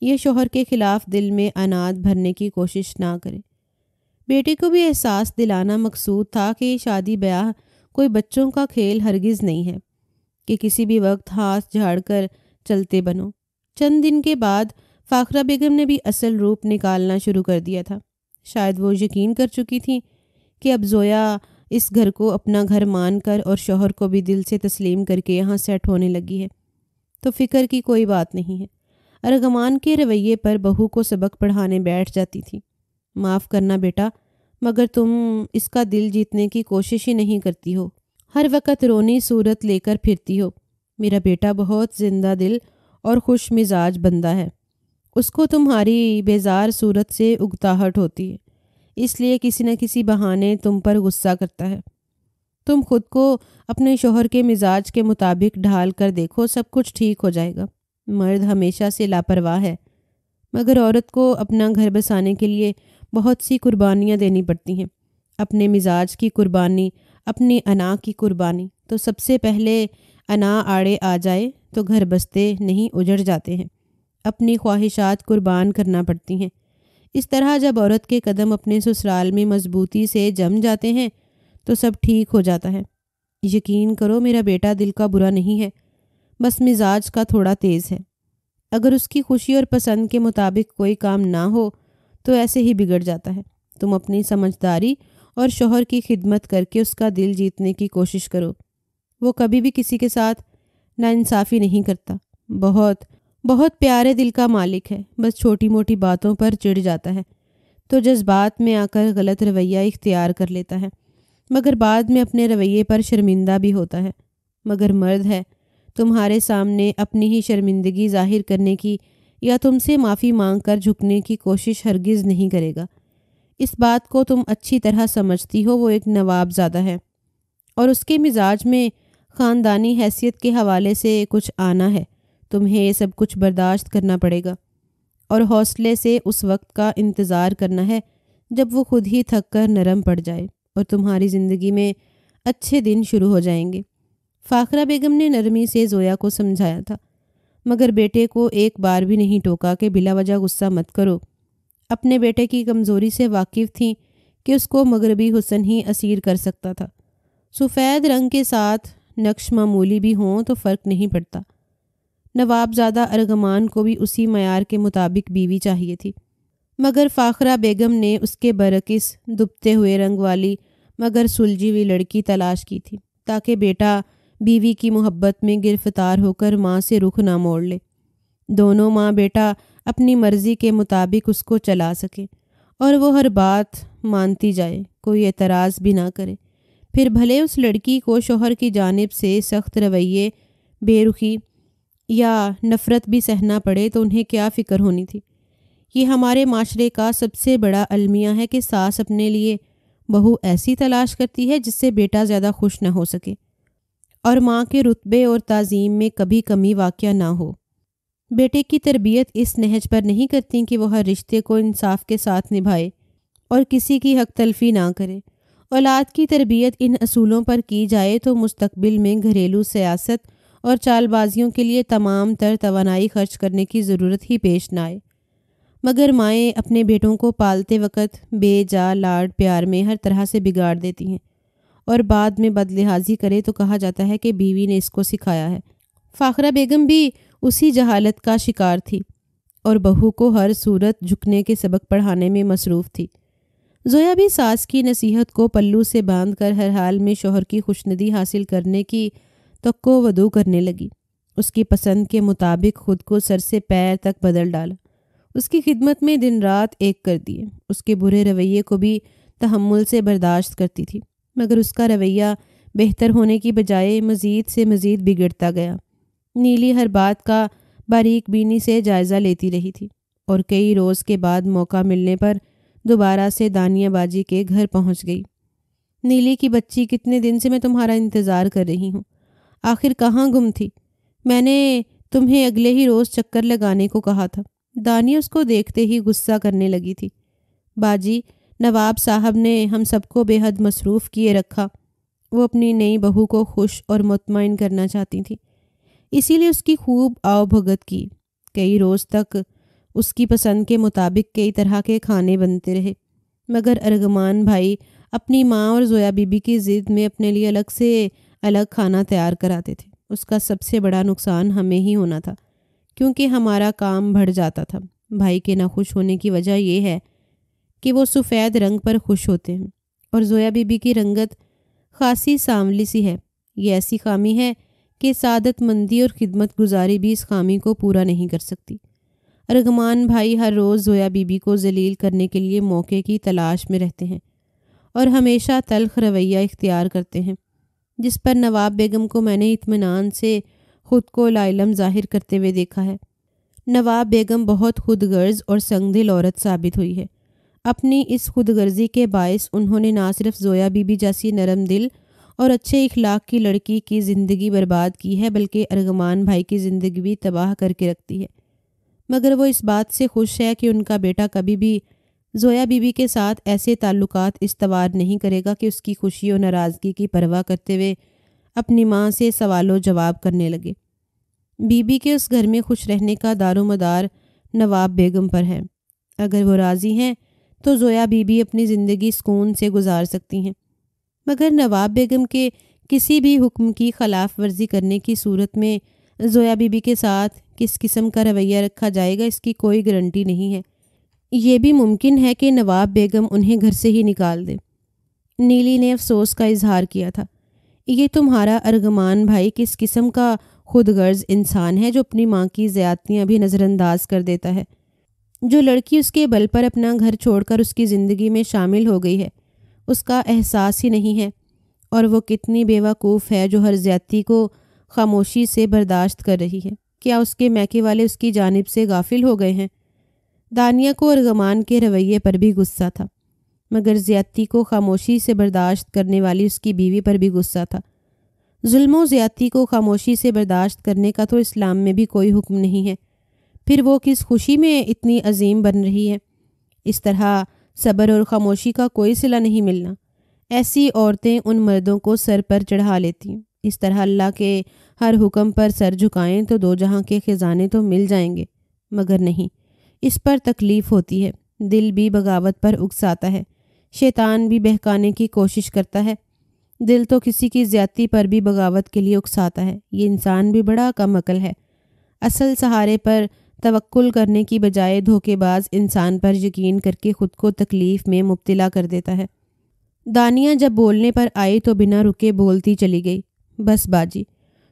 یہ شوہر کے خلاف دل میں عناد بھرنے کی کوشش نہ کرے۔ بیٹی کو بھی احساس دلانا مقصود تھا کہ شادی بیاہ کوئی بچوں کا کھیل ہرگز نہیں ہے کہ کسی بھی وقت ہاتھ جھاڑ کر چلتے بنو۔ چند دن کے بعد فاخرہ بیگم نے بھی اصل روپ نکالنا شروع کر دیا تھا۔ شاید وہ یقین کر چکی تھی کہ اب زویا اس گھر کو اپنا گھر مان کر اور شوہر کو بھی دل سے تسلیم کر کے یہاں سیٹ ہونے لگی ہے، تو فکر کی کوئی بات نہیں ہے۔ ارغمان کے رویے پر بہو کو سبق پڑھانے بیٹھ جاتی تھی۔ معاف کرنا بیٹا، مگر تم اس کا دل جیتنے کی کوشش ہی نہیں کرتی ہو، ہر وقت رونی صورت لے کر پھرتی ہو۔ میرا بیٹا بہت زندہ دل اور خوش مزاج بندہ ہے، اس کو تمہاری بیزار صورت سے اگتاہٹ ہوتی ہے، اس لیے کسی نہ کسی بہانے تم پر غصہ کرتا ہے۔ تم خود کو اپنے شوہر کے مزاج کے مطابق ڈھال کر دیکھو، سب کچھ ٹھیک ہو جائے گا۔ مرد ہمیشہ سے لاپرواہ ہے، مگر عورت کو اپنا گھر بسانے کے لیے بہت سی قربانیاں دینی پڑتی ہیں، اپنے مزاج کی قربانی، اپنی انا کی قربانی۔ تو سب سے پہلے انا آڑے آ جائے تو گھر بستے نہیں اجڑ جاتے ہیں، اپنی خواہشات قربان کرنا پڑتی ہیں۔ اس طرح جب عورت کے قدم اپنے سسرال میں مضبوطی سے جم جاتے ہیں تو سب ٹھیک ہو جاتا ہے۔ یقین کرو میرا بیٹا دل کا برا نہیں ہے، بس مزاج کا تھوڑا تیز ہے۔ اگر اس کی خوشی اور پسند کے مطابق کوئی کام نہ ہو تو ایسے ہی بگڑ جاتا ہے۔ تم اپنی سمجھداری اور شوہر کی خدمت کر کے اس کا دل جیتنے کی کوشش کرو۔ وہ کبھی بھی کسی کے ساتھ ناانصافی نہیں کرتا، بہت پیارے دل کا مالک ہے، بس چھوٹی موٹی باتوں پر چڑ جاتا ہے تو جذبات میں آ کر غلط رویہ اختیار کر لیتا ہے، مگر بعد میں اپنے رویے پر شرمندہ بھی ہوتا ہے۔ مگر مرد ہے، تمہارے سامنے اپنی ہی شرمندگی ظاہر کرنے کی یا تم سے معافی مانگ کر جھکنے کی کوشش ہرگز نہیں کرے گا۔ اس بات کو تم اچھی طرح سمجھتی ہو، وہ ایک نواب زادہ ہے اور اس کے مزاج میں خاندانی حیثیت کے حوالے سے کچھ آنا ہے، تمہیں یہ سب کچھ برداشت کرنا پڑے گا اور حوصلے سے اس وقت کا انتظار کرنا ہے جب وہ خود ہی تھک کر نرم پڑ جائے اور تمہاری زندگی میں اچھے دن شروع ہو جائیں گے۔ فاخرہ بیگم نے نرمی سے زویا کو سمجھایا تھا، مگر بیٹے کو ایک بار بھی نہیں ٹوکا کہ بلا وجہ غصہ مت کرو۔ اپنے بیٹے کی کمزوری سے واقف تھیں کہ اس کو مغربی حسن ہی اسیر کر سکتا تھا۔ سفید رنگ کے ساتھ نقش معمولی بھی ہوں تو فرق نہیں پڑتا۔ نوابزادہ ارغمان کو بھی اسی معیار کے مطابق بیوی چاہیے تھی، مگر فاخرہ بیگم نے اس کے برعکس دبتے ہوئے رنگ والی مگر سلجھی ہوئی لڑکی تلاش کی تھی تاکہ بیٹا بیوی کی محبت میں گرفتار ہو کر ماں سے رخ نہ موڑ لے۔ دونوں ماں بیٹا اپنی مرضی کے مطابق اس کو چلا سکیں اور وہ ہر بات مانتی جائے، کوئی اعتراض بھی نہ کرے، پھر بھلے اس لڑکی کو شوہر کی جانب سے سخت رویے، بے رخی یا نفرت بھی سہنا پڑے تو انہیں کیا فکر ہونی تھی۔ یہ ہمارے معاشرے کا سب سے بڑا المیہ ہے کہ ساس اپنے لیے بہو ایسی تلاش کرتی ہے جس سے بیٹا زیادہ خوش نہ ہو سکے اور ماں کے رتبے اور تعظیم میں کبھی کمی واقع نہ ہو۔ بیٹے کی تربیت اس نہج پر نہیں کرتی کہ وہ ہر رشتے کو انصاف کے ساتھ نبھائے اور کسی کی حق تلفی نہ کرے۔ اولاد کی تربیت ان اصولوں پر کی جائے تو مستقبل میں گھریلو سیاست اور چال بازیوں کے لیے تمام تر توانائی خرچ کرنے کی ضرورت ہی پیش نہ آئے۔ مگر مائیں اپنے بیٹوں کو پالتے وقت بے جا لاڈ پیار میں ہر طرح سے بگاڑ دیتی ہیں اور بعد میں بدلحاظی کرے تو کہا جاتا ہے کہ بیوی نے اس کو سکھایا ہے۔ فاخرہ بیگم بھی اسی جہالت کا شکار تھی اور بہو کو ہر صورت جھکنے کے سبق پڑھانے میں مصروف تھی۔ زویا بھی ساس کی نصیحت کو پلو سے باندھ کر ہر حال میں شوہر کی خوشندی حاصل کرنے کی توقع ودو کرنے لگی۔ اس کی پسند کے مطابق خود کو سر سے پیر تک بدل ڈالا، اس کی خدمت میں دن رات ایک کر دیے، اس کے برے رویے کو بھی تحمل سے برداشت کرتی تھی، مگر اس کا رویہ بہتر ہونے کی بجائے مزید سے مزید بگڑتا گیا۔ نیلی ہر بات کا باریک بینی سے جائزہ لیتی رہی تھی اور کئی روز کے بعد موقع ملنے پر دوبارہ سے دانیہ باجی کے گھر پہنچ گئی۔ نیلی کی بچی، کتنے دن سے میں تمہارا انتظار کر رہی ہوں، آخر کہاں گم تھی؟ میں نے تمہیں اگلے ہی روز چکر لگانے کو کہا تھا۔ دانیہ اس کو دیکھتے ہی غصہ کرنے لگی تھی۔ باجی، نواب صاحب نے ہم سب کو بے حد مصروف کیے رکھا۔ وہ اپنی نئی بہو کو خوش اور مطمئن کرنا چاہتی تھی، اسی لیے اس کی خوب آؤ بھگت کی۔ کئی روز تک اس کی پسند کے مطابق کئی طرح کے کھانے بنتے رہے، مگر ارغمان بھائی اپنی ماں اور زویا بی بی کی ضد میں اپنے لیے الگ سے الگ کھانا تیار کراتے تھے۔ اس کا سب سے بڑا نقصان ہمیں ہی ہونا تھا، کیونکہ ہمارا کام بڑھ جاتا تھا۔ بھائی کے نہ خوش ہونے کی وجہ یہ ہے کہ وہ سفید رنگ پر خوش ہوتے ہیں اور زویا بی بی کی رنگت خاصی سانولی سی ہے۔ یہ ایسی خامی ہے کہ سعادت مندی اور خدمت گزاری بھی اس خامی کو پورا نہیں کر سکتی۔ ارغمان بھائی ہر روز زویا بی بی کو ذلیل کرنے کے لیے موقع کی تلاش میں رہتے ہیں اور ہمیشہ تلخ رویہ اختیار کرتے ہیں، جس پر نواب بیگم کو میں نے اطمینان سے خود کو لاعلم ظاہر کرتے ہوئے دیکھا ہے۔ نواب بیگم بہت خود غرض اور سنگ دل عورت ثابت ہوئی ہے۔ اپنی اس خود غرضی کے باعث انہوں نے نہ صرف زویا بی بی جیسی نرم دل اور اچھے اخلاق کی لڑکی کی زندگی برباد کی ہے، بلکہ ارغمان بھائی کی زندگی بھی تباہ کر کے رکھتی ہے۔ مگر وہ اس بات سے خوش ہے کہ ان کا بیٹا کبھی بھی زویا بی بی کے ساتھ ایسے تعلقات استوار نہیں کرے گا کہ اس کی خوشی اور ناراضگی کی پرواہ کرتے ہوئے اپنی ماں سے سوال و جواب کرنے لگے۔ بی بی کے اس گھر میں خوش رہنے کا دار و مدار نواب بیگم پر ہے۔ اگر وہ راضی ہیں تو زویا بی بی اپنی زندگی سکون سے گزار سکتی ہیں، مگر نواب بیگم کے کسی بھی حکم کی خلاف ورزی کرنے کی صورت میں زویا بی بی کے ساتھ کس قسم کا رویہ رکھا جائے گا اس کی کوئی گارنٹی نہیں ہے۔ یہ بھی ممکن ہے کہ نواب بیگم انہیں گھر سے ہی نکال دے۔ نیلی نے افسوس کا اظہار کیا تھا، یہ تمہارا ارغمان بھائی کس قسم کا خود غرض انسان ہے جو اپنی ماں کی زیادتیاں بھی نظر انداز کر دیتا ہے۔ جو لڑکی اس کے بل پر اپنا گھر چھوڑ کر اس کی زندگی میں شامل ہو گئی ہے، اس کا احساس ہی نہیں ہے، اور وہ کتنی بیوقوف ہے جو ہر زیادتی کو خاموشی سے برداشت کر رہی ہے۔ کیا اس کے میکے والے اس کی جانب سے غافل ہو گئے ہیں؟ دانیہ کو ارغمان کے رویے پر بھی غصہ تھا، مگر زیادتی کو خاموشی سے برداشت کرنے والی اس کی بیوی پر بھی غصہ تھا۔ ظلم و زیادتی کو خاموشی سے برداشت کرنے کا تو اسلام میں بھی کوئی حکم نہیں ہے، پھر وہ کس خوشی میں اتنی عظیم بن رہی ہے۔ اس طرح صبر اور خاموشی کا کوئی صلہ نہیں ملنا۔ ایسی عورتیں ان مردوں کو سر پر چڑھا لیتی ہیں۔ اس طرح اللہ کے ہر حکم پر سر جھکائیں تو دو جہاں کے خزانے تو مل جائیں گے، مگر نہیں، اس پر تکلیف ہوتی ہے۔ دل بھی بغاوت پر اکساتا ہے، شیطان بھی بہکانے کی کوشش کرتا ہے۔ دل تو کسی کی زیادتی پر بھی بغاوت کے لیے اکساتا ہے۔ یہ انسان بھی بڑا کم عقل ہے، اصل سہارے پر توکل کرنے کی بجائے دھوکے باز انسان پر یقین کر کے خود کو تکلیف میں مبتلا کر دیتا ہے۔ دانیہ جب بولنے پر آئی تو بنا رکے بولتی چلی گئی۔ بس باجی،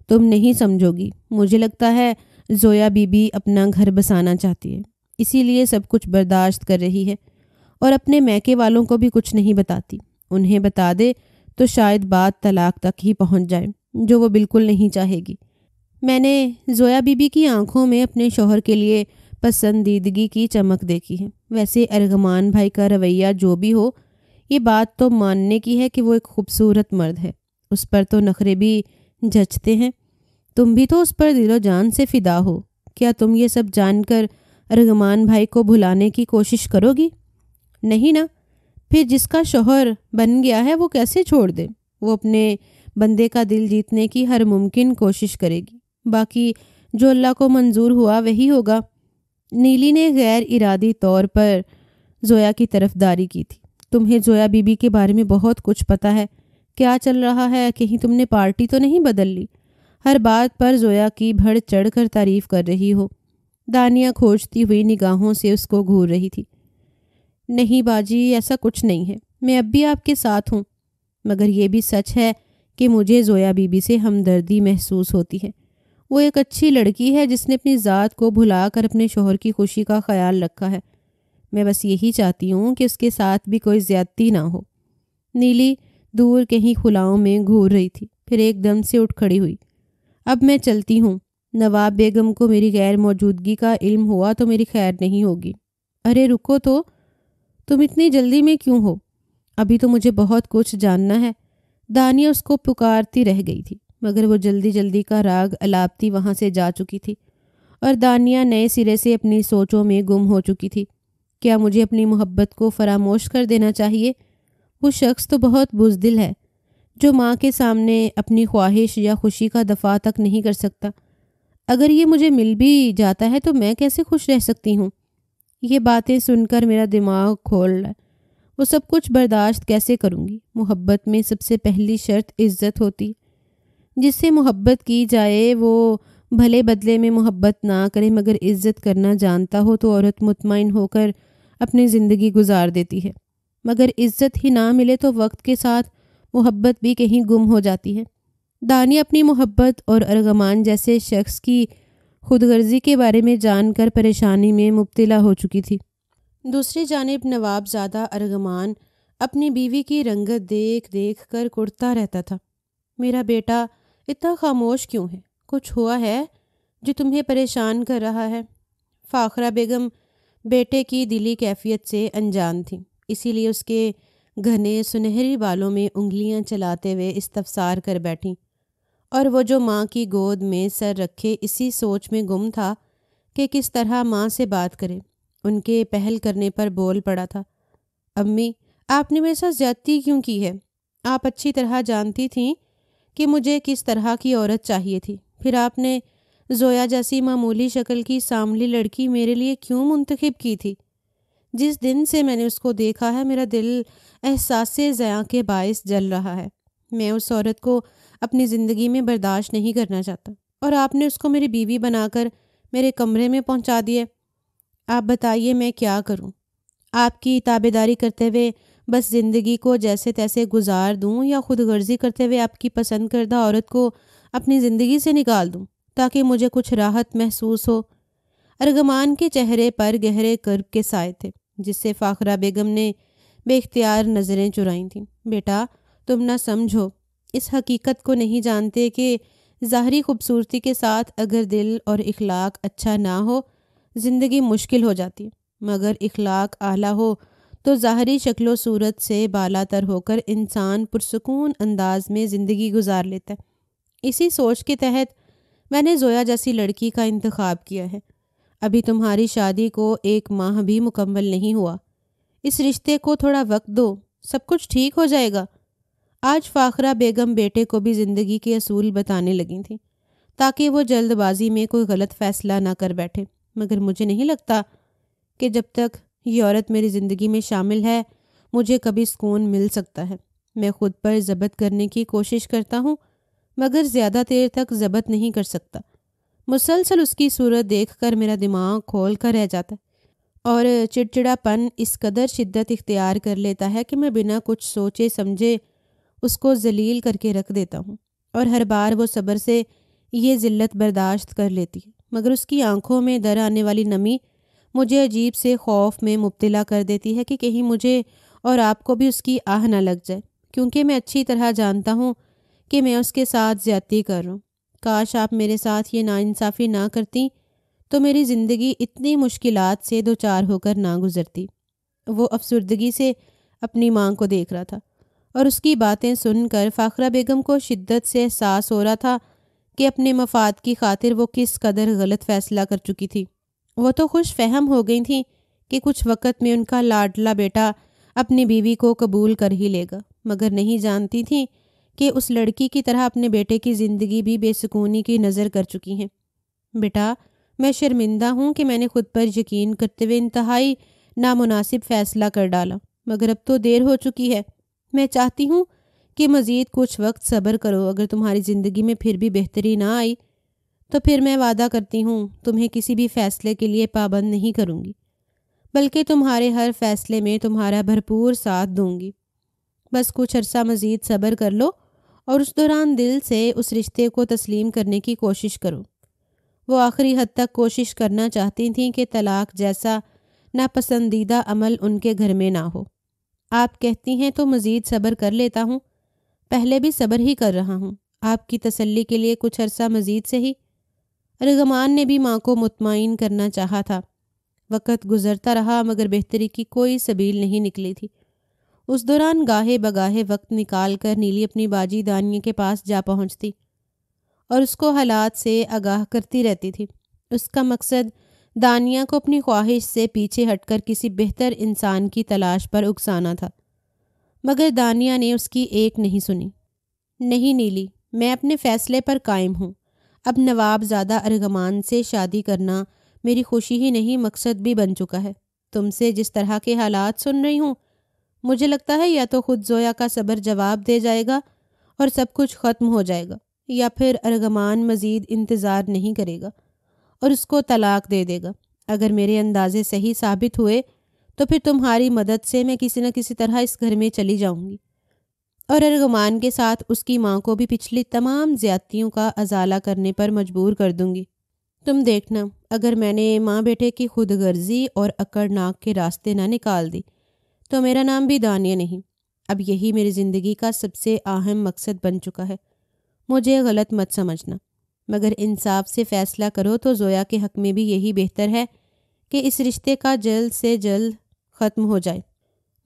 تم نہیں سمجھو گی، مجھے لگتا ہے زویا بی بی اپنا گھر بسانا چاہتی ہے، اسی لیے سب کچھ برداشت کر رہی ہے اور اپنے میکے والوں کو بھی کچھ نہیں بتاتی۔ انہیں بتا دے تو شاید بات طلاق تک ہی پہنچ جائے، جو وہ بالکل نہیں چاہے گی۔ میں نے زویا بی بی کی آنکھوں میں اپنے شوہر کے لیے پسندیدگی کی چمک دیکھی ہے۔ ویسے ارغمان بھائی کا رویہ جو بھی ہو، یہ بات تو ماننے کی ہے کہ وہ ایک خوبصورت مرد ہے، اس پر تو نخرے بھی جچتے ہیں۔ تم بھی تو اس پر دل و جان سے فدا ہو، کیا تم یہ سب جان کر ارغمان بھائی کو بھلانے کی کوشش کرو گی؟ نہیں نا، پھر جس کا شوہر بن گیا ہے وہ کیسے چھوڑ دے؟ وہ اپنے بندے کا دل جیتنے کی ہر ممکن کوشش کرے گی، باقی جو اللہ کو منظور ہوا وہی ہوگا۔ نیلی نے غیر ارادی طور پر زویا کی طرفداری کی تھی۔ تمہیں زویا بی بی کے بارے میں بہت کچھ پتہ ہے، کیا چل رہا ہے؟ کہیں تم نے پارٹی تو نہیں بدل لی؟ ہر بات پر زویا کی بڑھ چڑھ کر تعریف کر رہی ہو۔ دانیہ کھوجتی ہوئی نگاہوں سے اس کو گھور رہی تھی۔ نہیں باجی، ایسا کچھ نہیں ہے، میں اب بھی آپ کے ساتھ ہوں، مگر یہ بھی سچ ہے کہ مجھے زویا بی بی سے ہمدردی محسوس ہوتی ہے۔ وہ ایک اچھی لڑکی ہے جس نے اپنی ذات کو بھلا کر اپنے شوہر کی خوشی کا خیال رکھا ہے۔ میں بس یہی چاہتی ہوں کہ اس کے ساتھ بھی کوئی زیادتی نہ ہو۔ نیلی دور کہیں خلاؤں میں گھور رہی تھی، پھر ایک دم سے اٹھ کھڑی ہوئی۔ اب میں چلتی ہوں، نواب بیگم کو میری غیر موجودگی کا علم ہوا تو میری خیر نہیں ہوگی۔ ارے رکو تو، تم اتنی جلدی میں کیوں ہو؟ ابھی تو مجھے بہت کچھ جاننا ہے۔ دانیہ اس کو پکارتی رہ گئی تھی، مگر وہ جلدی جلدی کا راگ الاپتی وہاں سے جا چکی تھی اور دانیہ نئے سرے سے اپنی سوچوں میں گم ہو چکی تھی۔ کیا مجھے اپنی محبت کو فراموش کر دینا چاہیے؟ وہ شخص تو بہت بزدل ہے جو ماں کے سامنے اپنی خواہش یا خوشی کا دفاع تک نہیں کر سکتا۔ اگر یہ مجھے مل بھی جاتا ہے تو میں کیسے خوش رہ سکتی ہوں؟ یہ باتیں سن کر میرا دماغ کھول رہا ہے۔ وہ سب کچھ برداشت کیسے کروں گی؟ محبت میں سب سے پہلی شرط عزت ہوتی، جس سے محبت کی جائے وہ بھلے بدلے میں محبت نہ کرے مگر عزت کرنا جانتا ہو تو عورت مطمئن ہو کر اپنی زندگی گزار دیتی ہے، مگر عزت ہی نہ ملے تو وقت کے ساتھ محبت بھی کہیں گم ہو جاتی ہے۔ دانیہ اپنی محبت اور ارغمان جیسے شخص کی خود غرضی کے بارے میں جان کر پریشانی میں مبتلا ہو چکی تھی۔ دوسری جانب نواب زادہ ارغمان اپنی بیوی کی رنگت دیکھ دیکھ کر کڑتا رہتا تھا۔ میرا بیٹا اتنا خاموش کیوں ہے؟ کچھ ہوا ہے جو تمہیں پریشان کر رہا ہے؟ فاخرہ بیگم بیٹے کی دلی کیفیت سے انجان تھی، اسی لیے اس کے گھنے سنہری بالوں میں انگلیاں چلاتے ہوئے استفسار کر بیٹھیں، اور وہ جو ماں کی گود میں سر رکھے اسی سوچ میں گم تھا کہ کس طرح ماں سے بات کرے۔ ان کے پہل کرنے پر بول پڑا تھا، امی آپ نے میرے ساتھ زیادتی کیوں کی ہے؟ آپ اچھی طرح جانتی تھیں کہ مجھے کس طرح کی عورت چاہیے تھی، پھر آپ نے زویا جیسی معمولی شکل کی ساملی لڑکی میرے لیے کیوں منتخب کی تھی؟ جس دن سے میں نے اس کو دیکھا ہے میرا دل احساس زیاں کے باعث جل رہا ہے۔ میں اس عورت کو اپنی زندگی میں برداشت نہیں کرنا چاہتا، اور آپ نے اس کو میری بیوی بنا کر میرے کمرے میں پہنچا دیے۔ آپ بتائیے میں کیا کروں؟ آپ کی تابعداری کرتے ہوئے بس زندگی کو جیسے تیسے گزار دوں، یا خود غرضی کرتے ہوئے آپ کی پسند کردہ عورت کو اپنی زندگی سے نکال دوں تاکہ مجھے کچھ راحت محسوس ہو؟ ارغمان کے چہرے پر گہرے کرب کے سائے تھے جس سے فاخرہ بیگم نے بے اختیار نظریں چرائیں تھیں۔ بیٹا تم نہ سمجھو، اس حقیقت کو نہیں جانتے کہ ظاہری خوبصورتی کے ساتھ اگر دل اور اخلاق اچھا نہ ہو زندگی مشکل ہو جاتی، مگر اخلاق اعلیٰ ہو تو ظاہری شکل و صورت سے بالا تر ہو کر انسان پرسکون انداز میں زندگی گزار لیتا ہے۔ اسی سوچ کے تحت میں نے زویا جیسی لڑکی کا انتخاب کیا ہے۔ ابھی تمہاری شادی کو 1 ماہ بھی مکمل نہیں ہوا۔ اس رشتے کو تھوڑا وقت دو، سب کچھ ٹھیک ہو جائے گا۔ آج فاخرہ بیگم بیٹے کو بھی زندگی کے اصول بتانے لگی تھیں تاکہ وہ جلد بازی میں کوئی غلط فیصلہ نہ کر بیٹھے، مگر مجھے نہیں لگتا کہ جب تک یہ عورت میری زندگی میں شامل ہے مجھے کبھی سکون مل سکتا ہے۔ میں خود پر ضبط کرنے کی کوشش کرتا ہوں مگر زیادہ دیر تک ضبط نہیں کر سکتا۔ مسلسل اس کی صورت دیکھ کر میرا دماغ کھول کر رہ جاتا ہے اور چڑچڑا پن اس قدر شدت اختیار کر لیتا ہے کہ میں بنا کچھ سوچے سمجھے اس کو ذلیل کر کے رکھ دیتا ہوں، اور ہر بار وہ صبر سے یہ ذلت برداشت کر لیتی ہے، مگر اس کی آنکھوں میں در آنے والی نمی مجھے عجیب سے خوف میں مبتلا کر دیتی ہے کہ کہیں مجھے اور آپ کو بھی اس کی آہ نہ لگ جائے، کیونکہ میں اچھی طرح جانتا ہوں کہ میں اس کے ساتھ زیادتی کر رہا ہوں۔ کاش آپ میرے ساتھ یہ ناانصافی نہ کرتی تو میری زندگی اتنی مشکلات سے دوچار ہو کر نہ گزرتی۔ وہ افسردگی سے اپنی ماں کو دیکھ رہا تھا اور اس کی باتیں سن کر فاخرہ بیگم کو شدت سے احساس ہو رہا تھا کہ اپنے مفاد کی خاطر وہ کس قدر غلط فیصلہ کر چکی تھی۔ وہ تو خوش فہم ہو گئی تھیں کہ کچھ وقت میں ان کا لاڈلا بیٹا اپنی بیوی کو قبول کر ہی لے گا، مگر نہیں جانتی تھیں کہ اس لڑکی کی طرح اپنے بیٹے کی زندگی بھی بے سکونی کی نظر کر چکی ہیں۔ بیٹا، میں شرمندہ ہوں کہ میں نے خود پر یقین کرتے ہوئے انتہائی نامناسب فیصلہ کر ڈالا، مگر اب تو دیر ہو چکی ہے۔ میں چاہتی ہوں کہ مزید کچھ وقت صبر کرو۔ اگر تمہاری زندگی میں پھر بھی بہتری نہ آئی تو پھر میں وعدہ کرتی ہوں تمہیں کسی بھی فیصلے کے لیے پابند نہیں کروں گی، بلکہ تمہارے ہر فیصلے میں تمہارا بھرپور ساتھ دوں گی۔ بس کچھ عرصہ مزید صبر کر لو اور اس دوران دل سے اس رشتے کو تسلیم کرنے کی کوشش کرو۔ وہ آخری حد تک کوشش کرنا چاہتی تھیں کہ طلاق جیسا ناپسندیدہ عمل ان کے گھر میں نہ ہو۔ آپ کہتی ہیں تو مزید صبر کر لیتا ہوں، پہلے بھی صبر ہی کر رہا ہوں، آپ کی تسلی کے لیے کچھ عرصہ مزید سے ہی۔ ارغمان نے بھی ماں کو مطمئن کرنا چاہا تھا۔ وقت گزرتا رہا مگر بہتری کی کوئی سبیل نہیں نکلی تھی۔ اس دوران گاہے بگاہے وقت نکال کر نیلی اپنی باجی دانیہ کے پاس جا پہنچتی اور اس کو حالات سے آگاہ کرتی رہتی تھی۔ اس کا مقصد دانیہ کو اپنی خواہش سے پیچھے ہٹ کر کسی بہتر انسان کی تلاش پر اکسانا تھا، مگر دانیہ نے اس کی ایک نہیں سنی۔ نہیں نیلی، میں اپنے فیصلے پر قائم ہوں۔ اب نواب زادہ ارغمان سے شادی کرنا میری خوشی ہی نہیں مقصد بھی بن چکا ہے۔ تم سے جس طرح کے حالات سن رہی ہوں مجھے لگتا ہے یا تو خود زویا کا صبر جواب دے جائے گا اور سب کچھ ختم ہو جائے گا، یا پھر ارغمان مزید انتظار نہیں کرے گا اور اس کو طلاق دے دے گا۔ اگر میرے اندازے صحیح ثابت ہوئے تو پھر تمہاری مدد سے میں کسی نہ کسی طرح اس گھر میں چلی جاؤں گی اور ارغمان کے ساتھ اس کی ماں کو بھی پچھلی تمام زیادتیوں کا ازالہ کرنے پر مجبور کر دوں گی۔ تم دیکھنا، اگر میں نے ماں بیٹے کی خود غرضی اور اکڑ ناک کے راستے نہ نکال دی تو میرا نام بھی دانیہ نہیں۔ اب یہی میری زندگی کا سب سے اہم مقصد بن چکا ہے۔ مجھے غلط مت سمجھنا، مگر انصاف سے فیصلہ کرو تو زویا کے حق میں بھی یہی بہتر ہے کہ اس رشتے کا جلد سے جلد ختم ہو جائے۔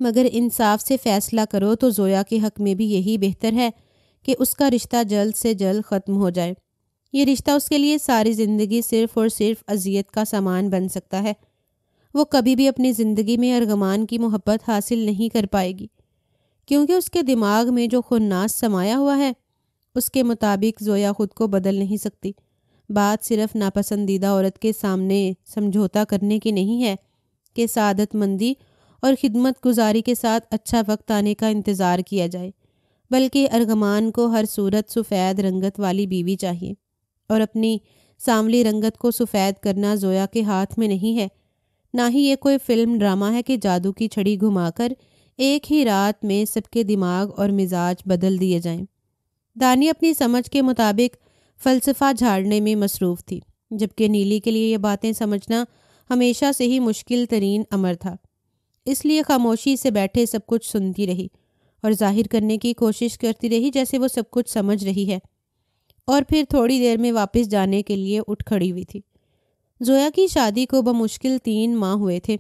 مگر انصاف سے فیصلہ کرو تو زویا کے حق میں بھی یہی بہتر ہے کہ اس کا رشتہ جلد سے جلد ختم ہو جائے۔ یہ رشتہ اس کے لیے ساری زندگی صرف اور صرف اذیت کا سامان بن سکتا ہے۔ وہ کبھی بھی اپنی زندگی میں ارغمان کی محبت حاصل نہیں کر پائے گی، کیونکہ اس کے دماغ میں جو خناس سمایا ہوا ہے اس کے مطابق زویا خود کو بدل نہیں سکتی۔ بات صرف ناپسندیدہ عورت کے سامنے سمجھوتا کرنے کی نہیں ہے کہ سعادت مندی اور خدمت گزاری کے ساتھ اچھا وقت آنے کا انتظار کیا جائے، بلکہ ارغمان کو ہر صورت سفید رنگت والی بیوی چاہیے، اور اپنی سانولی رنگت کو سفید کرنا زویا کے ہاتھ میں نہیں ہے۔ نہ ہی یہ کوئی فلم ڈرامہ ہے کہ جادو کی چھڑی گھما کر ایک ہی رات میں سب کے دماغ اور مزاج بدل دیے جائیں۔ دانیہ اپنی سمجھ کے مطابق فلسفہ جھاڑنے میں مصروف تھی، جبکہ نیلی کے لیے یہ باتیں سمجھنا ہمیشہ سے ہی مشکل ترین امر تھا۔ اس لیے خاموشی سے بیٹھے سب کچھ سنتی رہی اور ظاہر کرنے کی کوشش کرتی رہی جیسے وہ سب کچھ سمجھ رہی ہے، اور پھر تھوڑی دیر میں واپس جانے کے لیے اٹھ کھڑی ہوئی تھی۔ زویا کی شادی کو بمشکل 3 ماہ ہوئے تھے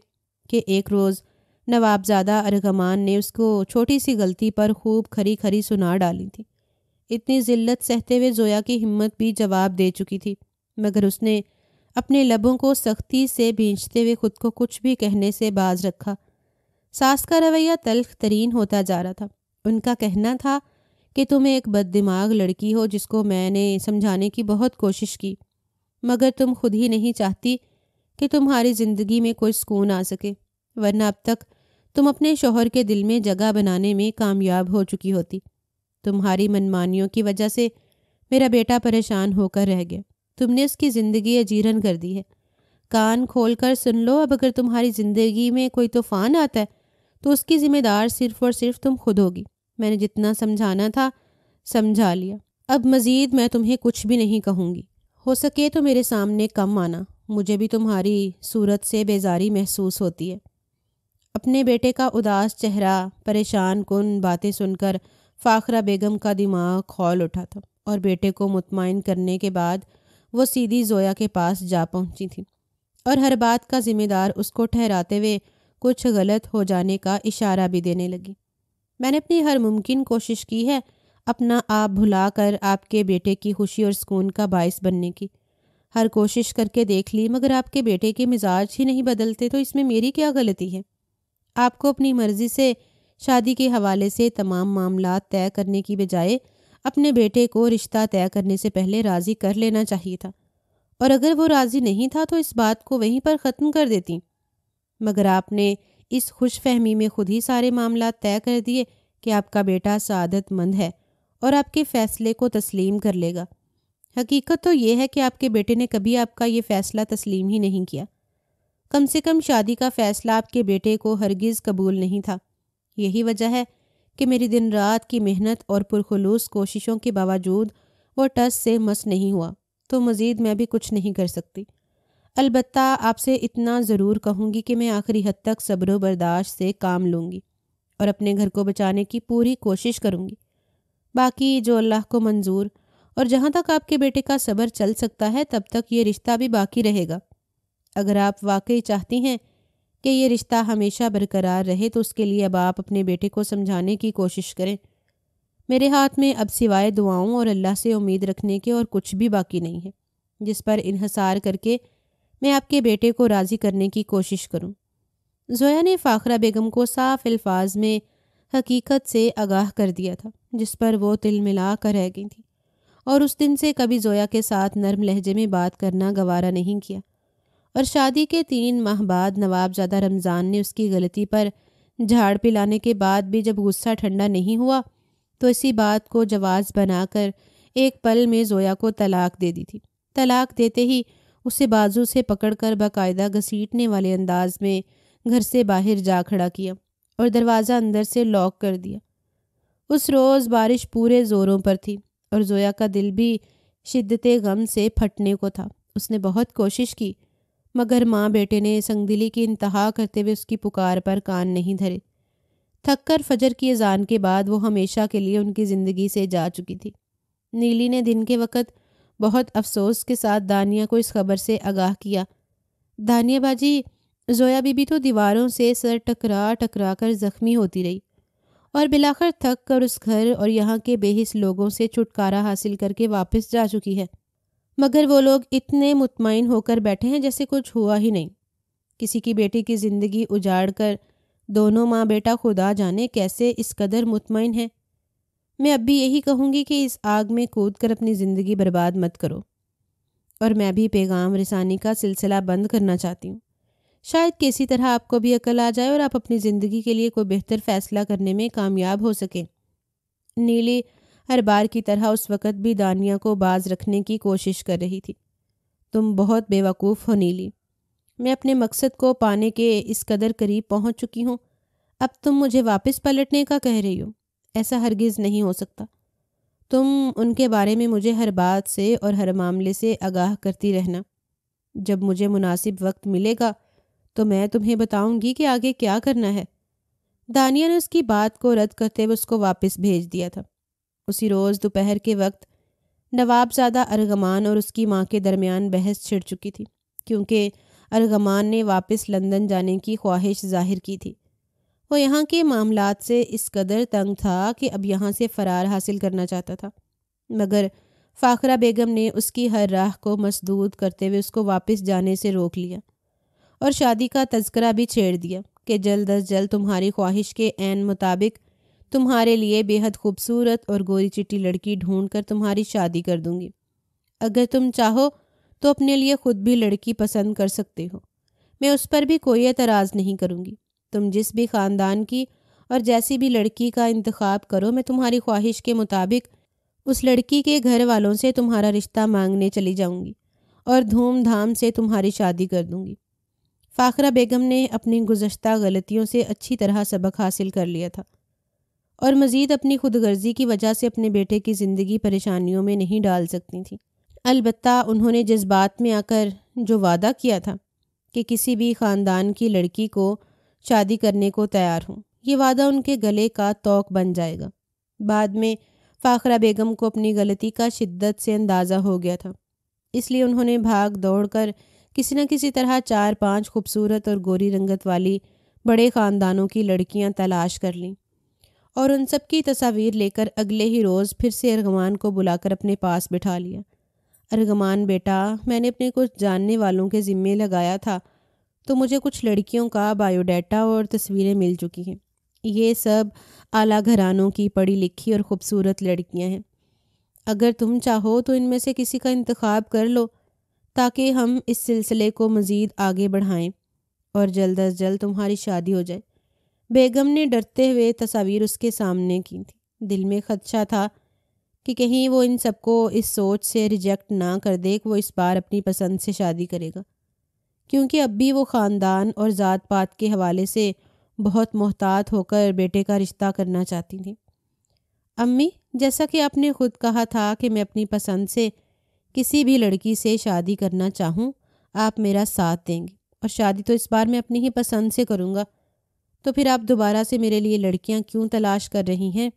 کہ ایک روز نواب زادہ ارغمان نے اس کو چھوٹی سی غلطی پر خوب کھری کھری سنا ڈالی تھی۔ اتنی ذلت سہتے ہوئے زویا کی ہمت بھی جواب دے چکی تھی، مگر اس نے اپنے لبوں کو سختی سے بھینچتے ہوئے خود کو کچھ بھی کہنے سے باز رکھا۔ ساس کا رویہ تلخ ترین ہوتا جا رہا تھا۔ ان کا کہنا تھا کہ تم ایک بد دماغ لڑکی ہو جس کو میں نے سمجھانے کی بہت کوشش کی، مگر تم خود ہی نہیں چاہتی کہ تمہاری زندگی میں کوئی سکون آ سکے، ورنہ اب تک تم اپنے شوہر کے دل میں جگہ بنانے میں کامیاب ہو چکی ہوتی۔ تمہاری منمانیوں کی وجہ سے میرا بیٹا پریشان ہو کر رہ گیا، تم نے اس کی زندگی اجیرن کر دی ہے۔ کان کھول کر سن لو، اب اگر تمہاری زندگی میں کوئی طوفان آتا ہے تو اس کی ذمہ دار صرف اور صرف تم خود ہوگی۔ میں نے جتنا سمجھانا تھا سمجھا لیا، اب مزید میں تمہیں کچھ بھی نہیں کہوں گی۔ ہو سکے تو میرے سامنے کم آنا، مجھے بھی تمہاری صورت سے بیزاری محسوس ہوتی ہے۔ اپنے بیٹے کا اداس چہرہ، پریشان کن باتیں سن کر فاخرہ بیگم کا دماغ کھول اٹھا تھا، اور بیٹے کو مطمئن کرنے کے بعد وہ سیدھی زویا کے پاس جا پہنچی تھی اور ہر بات کا ذمہ دار اس کو ٹھہراتے ہوئے کچھ غلط ہو جانے کا اشارہ بھی دینے لگی۔ میں نے اپنی ہر ممکن کوشش کی ہے اپنا آپ بھلا کر آپ کے بیٹے کی خوشی اور سکون کا باعث بننے کی، ہر کوشش کر کے دیکھ لی، مگر آپ کے بیٹے کے مزاج ہی نہیں بدلتے تو اس میں میری کیا غلطی ہے؟ آپ کو اپنی مرضی سے شادی کے حوالے سے تمام معاملات طے کرنے کی بجائے اپنے بیٹے کو رشتہ طے کرنے سے پہلے راضی کر لینا چاہیے تھا، اور اگر وہ راضی نہیں تھا تو اس بات کو وہیں پر ختم کر دیتی، مگر آپ نے اس خوش فہمی میں خود ہی سارے معاملات طے کر دیے کہ آپ کا بیٹا سعادت مند ہے اور آپ کے فیصلے کو تسلیم کر لے گا۔ حقیقت تو یہ ہے کہ آپ کے بیٹے نے کبھی آپ کا یہ فیصلہ تسلیم ہی نہیں کیا، کم سے کم شادی کا فیصلہ آپ کے بیٹے کو ہرگز قبول نہیں تھا۔ یہی وجہ ہے کہ میری دن رات کی محنت اور پرخلوص کوششوں کے باوجود وہ ٹس سے مس نہیں ہوا، تو مزید میں بھی کچھ نہیں کر سکتی۔ البتہ آپ سے اتنا ضرور کہوں گی کہ میں آخری حد تک صبر و برداشت سے کام لوں گی اور اپنے گھر کو بچانے کی پوری کوشش کروں گی۔ باقی جو اللہ کو منظور، اور جہاں تک آپ کے بیٹے کا صبر چل سکتا ہے تب تک یہ رشتہ بھی باقی رہے گا۔ اگر آپ واقعی چاہتی ہیں کہ یہ رشتہ ہمیشہ برقرار رہے تو اس کے لیے اب آپ اپنے بیٹے کو سمجھانے کی کوشش کریں۔ میرے ہاتھ میں اب سوائے دعاؤں اور اللہ سے امید رکھنے کے اور کچھ بھی باقی نہیں ہے جس پر انحصار کر کے میں آپ کے بیٹے کو راضی کرنے کی کوشش کروں۔ زویا نے فاخرہ بیگم کو صاف الفاظ میں حقیقت سے آگاہ کر دیا تھا جس پر وہ تل ملا کر رہ گئی تھی، اور اس دن سے کبھی زویا کے ساتھ نرم لہجے میں بات کرنا گوارا نہیں کیا، اور شادی کے 3 ماہ بعد نوابزادہ رمضان نے اس کی غلطی پر جھاڑ پلانے کے بعد بھی جب غصہ ٹھنڈا نہیں ہوا تو اسی بات کو جواز بنا کر ایک پل میں زویا کو طلاق دے دی تھی۔ طلاق دیتے ہی اسے بازو سے پکڑ کر باقاعدہ گھسیٹنے والے انداز میں گھر سے باہر جا کھڑا کیا اور دروازہ اندر سے لاک کر دیا۔ اس روز بارش پورے زوروں پر تھی اور زویا کا دل بھی شدت غم سے پھٹنے کو تھا۔ اس نے بہت کوشش کی مگر ماں بیٹے نے سنگدلی کی انتہا کرتے ہوئے اس کی پکار پر کان نہیں دھرے۔ تھک کر فجر کی اذان کے بعد وہ ہمیشہ کے لیے ان کی زندگی سے جا چکی تھی۔ نیلی نے دن کے وقت بہت افسوس کے ساتھ دانیہ کو اس خبر سے آگاہ کیا۔ دانیہ باجی، زویا بی بی تو دیواروں سے سر ٹکرا ٹکرا کر زخمی ہوتی رہی اور بالآخر تھک کر اس گھر اور یہاں کے بے حس لوگوں سے چھٹکارا حاصل کر کے واپس جا چکی ہے، مگر وہ لوگ اتنے مطمئن ہو کر بیٹھے ہیں جیسے کچھ ہوا ہی نہیں۔ کسی کی بیٹی کی زندگی اجاڑ کر دونوں ماں بیٹا خدا جانے کیسے اس قدر مطمئن ہیں۔ میں اب بھی یہی کہوں گی کہ اس آگ میں کود کر اپنی زندگی برباد مت کرو، اور میں بھی پیغام رسانی کا سلسلہ بند کرنا چاہتی ہوں، شاید کسی طرح آپ کو بھی عقل آ جائے اور آپ اپنی زندگی کے لیے کوئی بہتر فیصلہ کرنے میں کامیاب ہو سکیں۔ نیلی ہر بار کی طرح اس وقت بھی دانیہ کو باز رکھنے کی کوشش کر رہی تھی۔ تم بہت بے وقوف ہو نیلی، میں اپنے مقصد کو پانے کے اس قدر قریب پہنچ چکی ہوں، اب تم مجھے واپس پلٹنے کا کہہ رہی ہو؟ ایسا ہرگز نہیں ہو سکتا۔ تم ان کے بارے میں مجھے ہر بات سے اور ہر معاملے سے آگاہ کرتی رہنا، جب مجھے مناسب وقت ملے گا تو میں تمہیں بتاؤں گی کہ آگے کیا کرنا ہے۔ دانیہ نے اس کی بات کو رد کرتے ہوئے اس کو واپس بھیج دیا تھا۔ اسی روز دوپہر کے وقت نوابزادہ ارغمان اور اس کی ماں کے درمیان بحث چھڑ چکی تھی، کیونکہ ارغمان نے واپس لندن جانے کی خواہش ظاہر کی تھی۔ وہ یہاں کے معاملات سے اس قدر تنگ تھا کہ اب یہاں سے فرار حاصل کرنا چاہتا تھا۔ مگر فاخرہ بیگم نے اس کی ہر راہ کو مسدود کرتے ہوئے اس کو واپس جانے سے روک لیا اور شادی کا تذکرہ بھی چھیڑ دیا کہ جلد از جلد تمہاری خواہش کے عین مطابق تمہارے لیے بے حد خوبصورت اور گوری چٹی لڑکی ڈھونڈ کر تمہاری شادی کر دوں گی۔ اگر تم چاہو تو اپنے لیے خود بھی لڑکی پسند کر سکتے ہو، میں اس پر بھی کوئی اعتراض نہیں کروں گی۔ تم جس بھی خاندان کی اور جیسی بھی لڑکی کا انتخاب کرو، میں تمہاری خواہش کے مطابق اس لڑکی کے گھر والوں سے تمہارا رشتہ مانگنے چلی جاؤں گی اور دھوم دھام سے تمہاری شادی کر دوں گی۔ فاخرہ بیگم نے اپنی گزشتہ غلطیوں سے اچھی طرح سبق حاصل کر لیا تھا اور مزید اپنی خود غرضی کی وجہ سے اپنے بیٹے کی زندگی پریشانیوں میں نہیں ڈال سکتی تھیں۔ البتہ انہوں نے جذبات میں آ کر جو وعدہ کیا تھا کہ کسی بھی خاندان کی لڑکی کو شادی کرنے کو تیار ہوں، یہ وعدہ ان کے گلے کا طوق بن جائے گا۔ بعد میں فاخرہ بیگم کو اپنی غلطی کا شدت سے اندازہ ہو گیا تھا، اس لیے انہوں نے بھاگ دوڑ کر کسی نہ کسی طرح 4-5 خوبصورت اور گوری رنگت والی بڑے خاندانوں کی لڑکیاں تلاش کر لیں اور ان سب کی تصاویر لے کر اگلے ہی روز پھر سے ارغمان کو بلا کر اپنے پاس بٹھا لیا۔ ارغمان بیٹا، میں نے اپنے کچھ جاننے والوں کے ذمے لگایا تھا تو مجھے کچھ لڑکیوں کا بایو ڈیٹا اور تصویریں مل چکی ہیں۔ یہ سب اعلیٰ گھرانوں کی پڑھی لکھی اور خوبصورت لڑکیاں ہیں۔ اگر تم چاہو تو ان میں سے کسی کا انتخاب کر لو تاکہ ہم اس سلسلے کو مزید آگے بڑھائیں اور جلد از جلد تمہاری شادی ہو جائے۔ بیگم نے ڈرتے ہوئے تصاویر اس کے سامنے کی تھی۔ دل میں خدشہ تھا کہ کہیں وہ ان سب کو اس سوچ سے ریجیکٹ نہ کر دے کہ وہ اس بار اپنی پسند سے شادی کرے گا، کیونکہ اب بھی وہ خاندان اور ذات پات کے حوالے سے بہت محتاط ہو کر بیٹے کا رشتہ کرنا چاہتی تھیں۔ امی، جیسا کہ آپ نے خود کہا تھا کہ میں اپنی پسند سے کسی بھی لڑکی سے شادی کرنا چاہوں، آپ میرا ساتھ دیں گے، اور شادی تو اس بار میں اپنی ہی پسند سے کروں گا، تو پھر آپ دوبارہ سے میرے لیے لڑکیاں کیوں تلاش کر رہی ہیں؟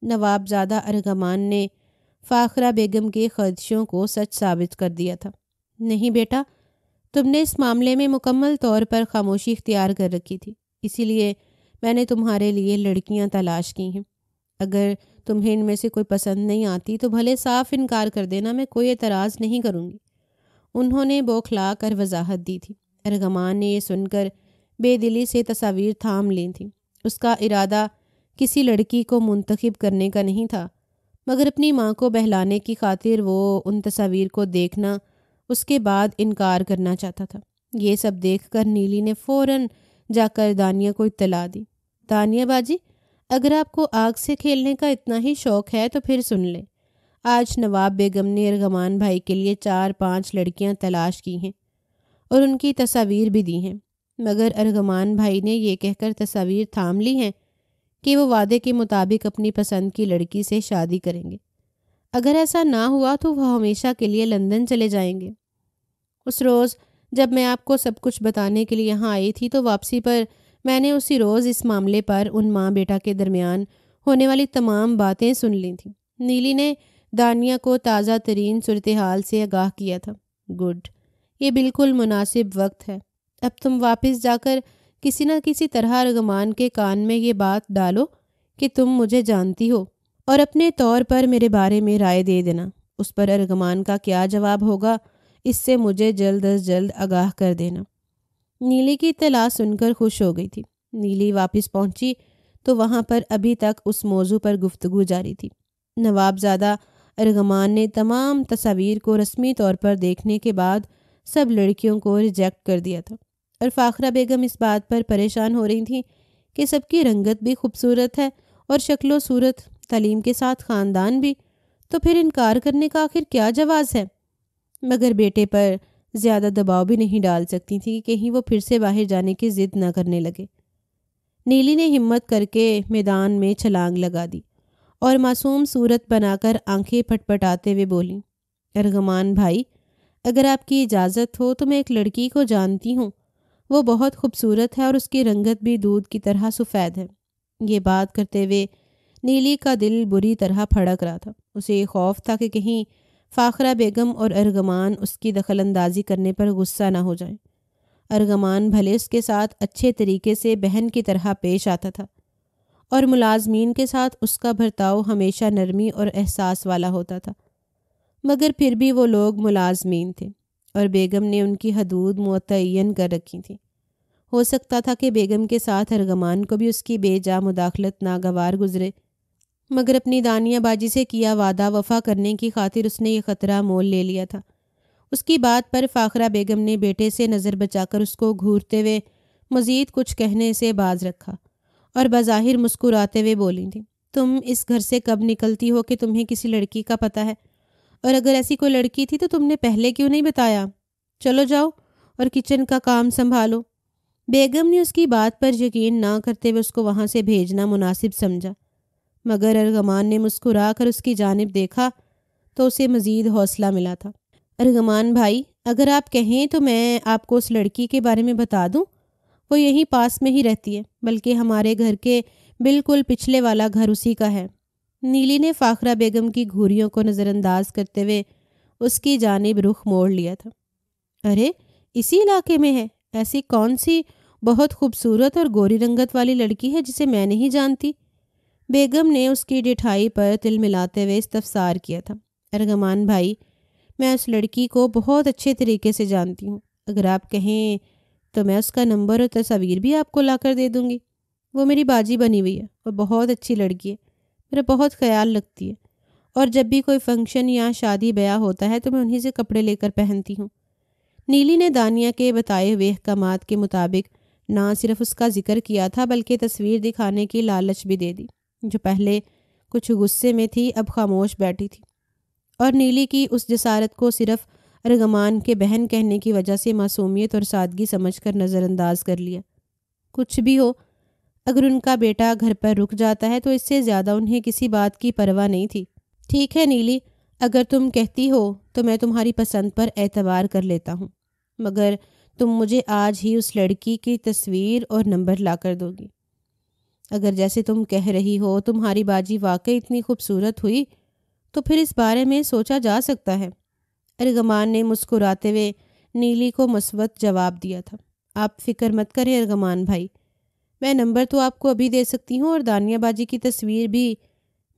نواب زادہ ارغمان نے فاخرہ بیگم کے خدشوں کو سچ ثابت کر دیا تھا۔ نہیں بیٹا، تم نے اس معاملے میں مکمل طور پر خاموشی اختیار کر رکھی تھی، اسی لیے میں نے تمہارے لیے لڑکیاں تلاش کی ہیں۔ اگر تمہیں ان میں سے کوئی پسند نہیں آتی تو بھلے صاف انکار کر دینا، میں کوئی اعتراض نہیں کروں گی، انہوں نے بوکھلا کر وضاحت دی تھی۔ ارغمان نے یہ سن کر بے دلی سے تصاویر تھام لی تھیں۔ اس کا ارادہ کسی لڑکی کو منتخب کرنے کا نہیں تھا، مگر اپنی ماں کو بہلانے کی خاطر وہ ان تصاویر کو دیکھنا اس کے بعد انکار کرنا چاہتا تھا۔ یہ سب دیکھ کر نیلی نے فوراً جا کر دانیہ کو اطلاع دی۔ دانیہ باجی، اگر آپ کو آگ سے کھیلنے کا اتنا ہی شوق ہے تو پھر سن لیں، آج نواب بیگم نے ارغمان بھائی کے لیے 4-5 لڑکیاں تلاش کی ہیں اور ان کی تصاویر بھی دی ہیں، مگر ارغمان بھائی نے یہ کہہ کر تصاویر تھام لی ہیں کہ وہ وعدے کے مطابق اپنی پسند کی لڑکی سے شادی کریں گے۔ اگر ایسا نہ ہوا تو وہ ہمیشہ کے لیے لندن چلے جائیں گے۔ اس روز جب میں آپ کو سب کچھ بتانے کے لیے یہاں آئی تھی تو واپسی پر میں نے اسی روز اس معاملے پر ان ماں بیٹا کے درمیان ہونے والی تمام باتیں سن لی تھیں۔ نیلی نے دانیہ کو تازہ ترین صورتحال سے آگاہ کیا تھا۔ گڈ، یہ بالکل مناسب وقت ہے، اب تم واپس جا کر کسی نہ کسی طرح ارغمان کے کان میں یہ بات ڈالو کہ تم مجھے جانتی ہو اور اپنے طور پر میرے بارے میں رائے دے دینا۔ اس پر ارغمان کا کیا جواب ہوگا، اس سے مجھے جلد از جلد آگاہ کر دینا۔ نیلی کی اطلاع سن کر خوش ہو گئی تھی۔ نیلی واپس پہنچی تو وہاں پر ابھی تک اس موضوع پر گفتگو جاری تھی۔ نواب زادہ ارغمان نے تمام تصاویر کو رسمی طور پر دیکھنے کے بعد سب لڑکیوں کو ریجیکٹ کر دیا تھا، اور فاخرہ بیگم اس بات پر پریشان ہو رہی تھیں کہ سب کی رنگت بھی خوبصورت ہے اور شکل و صورت، تعلیم کے ساتھ خاندان بھی، تو پھر انکار کرنے کا آخر کیا جواز ہے؟ مگر بیٹے پر زیادہ دباؤ بھی نہیں ڈال سکتی تھی کہ کہیں وہ پھر سے باہر جانے کی ضد نہ کرنے لگے۔ نیلی نے ہمت کر کے میدان میں چھلانگ لگا دی اور معصوم صورت بنا کر آنکھیں پھٹپٹاتے ہوئے بولی، ارغمان بھائی، اگر آپ کی اجازت ہو تو میں ایک لڑکی کو جانتی ہوں، وہ بہت خوبصورت ہے اور اس کی رنگت بھی دودھ کی طرح سفید ہے۔ یہ بات کرتے ہوئے نیلی کا دل بری طرح پھڑک رہا تھا۔ اسے یہ خوف تھا کہ کہیں فاخرہ بیگم اور ارغمان اس کی دخل اندازی کرنے پر غصہ نہ ہو جائیں۔ ارغمان بھلے اس کے ساتھ اچھے طریقے سے بہن کی طرح پیش آتا تھا اور ملازمین کے ساتھ اس کا برتاؤ ہمیشہ نرمی اور احساس والا ہوتا تھا، مگر پھر بھی وہ لوگ ملازمین تھے اور بیگم نے ان کی حدود متعین کر رکھی تھیں۔ ہو سکتا تھا کہ بیگم کے ساتھ ارغمان کو بھی اس کی بے جا مداخلت ناگوار گزرے، مگر اپنی دانیہ باجی سے کیا وعدہ وفا کرنے کی خاطر اس نے یہ خطرہ مول لے لیا تھا۔ اس کی بات پر فاخرہ بیگم نے بیٹے سے نظر بچا کر اس کو گھورتے ہوئے مزید کچھ کہنے سے باز رکھا اور بظاہر مسکراتے ہوئے بولی تھی، تم اس گھر سے کب نکلتی ہو کہ تمہیں کسی لڑکی کا پتہ ہے؟ اور اگر ایسی کوئی لڑکی تھی تو تم نے پہلے کیوں نہیں بتایا؟ چلو جاؤ اور کچن کا کام سنبھالو۔ بیگم نے اس کی بات پر یقین نہ کرتے ہوئے اس کو وہاں سے بھیجنا مناسب سمجھا، مگر ارغمان نے مسکرا کر اس کی جانب دیکھا تو اسے مزید حوصلہ ملا تھا۔ ارغمان بھائی، اگر آپ کہیں تو میں آپ کو اس لڑکی کے بارے میں بتا دوں، وہ یہیں پاس میں ہی رہتی ہے، بلکہ ہمارے گھر کے بالکل پچھلے والا گھر اسی کا ہے۔ نیلی نے فاخرہ بیگم کی گھوریوں کو نظر انداز کرتے ہوئے اس کی جانب رخ موڑ لیا تھا۔ ارے اسی علاقے میں ہے؟ ایسی کون سی بہت خوبصورت اور گوری رنگت والی لڑکی ہے جسے میں نہیں جانتی؟ بیگم نے اس کی ڈٹھائی پر تل ملاتے ہوئے استفسار کیا تھا۔ ارغمان بھائی، میں اس لڑکی کو بہت اچھے طریقے سے جانتی ہوں، اگر آپ کہیں تو میں اس کا نمبر اور تصاویر بھی آپ کو لا کر دے دوں گی۔ وہ میری باجی بنی ہوئی ہے اور بہت اچھی لڑکی ہے، میرا بہت خیال رکھتی ہے، اور جب بھی کوئی فنکشن یا شادی بیاہ ہوتا ہے تو میں انہی سے کپڑے لے کر پہنتی ہوں۔ نیلی نے دانیہ کے بتائے ہوئے احکامات کے مطابق نہ صرف اس کا ذکر کیا تھا بلکہ تصویر دکھانے کی لالچ بھی دے دی۔ جو پہلے کچھ غصے میں تھی اب خاموش بیٹھی تھی، اور نیلی کی اس جسارت کو صرف ارغمان کے بہن کہنے کی وجہ سے معصومیت اور سادگی سمجھ کر نظر انداز کر لیا۔ کچھ بھی ہو، اگر ان کا بیٹا گھر پر رک جاتا ہے تو اس سے زیادہ انہیں کسی بات کی پرواہ نہیں تھی۔ ٹھیک ہے نیلی، اگر تم کہتی ہو تو میں تمہاری پسند پر اعتبار کر لیتا ہوں، مگر تم مجھے آج ہی اس لڑکی کی تصویر اور نمبر لا کر دو گی۔ اگر جیسے تم کہہ رہی ہو تمہاری باجی واقعی اتنی خوبصورت ہوئی تو پھر اس بارے میں سوچا جا سکتا ہے۔ ارغمان نے مسکراتے ہوئے نیلی کو مثبت جواب دیا تھا۔ آپ فکر مت کریں ارغمان بھائی، میں نمبر تو آپ کو ابھی دے سکتی ہوں، اور دانیہ باجی کی تصویر بھی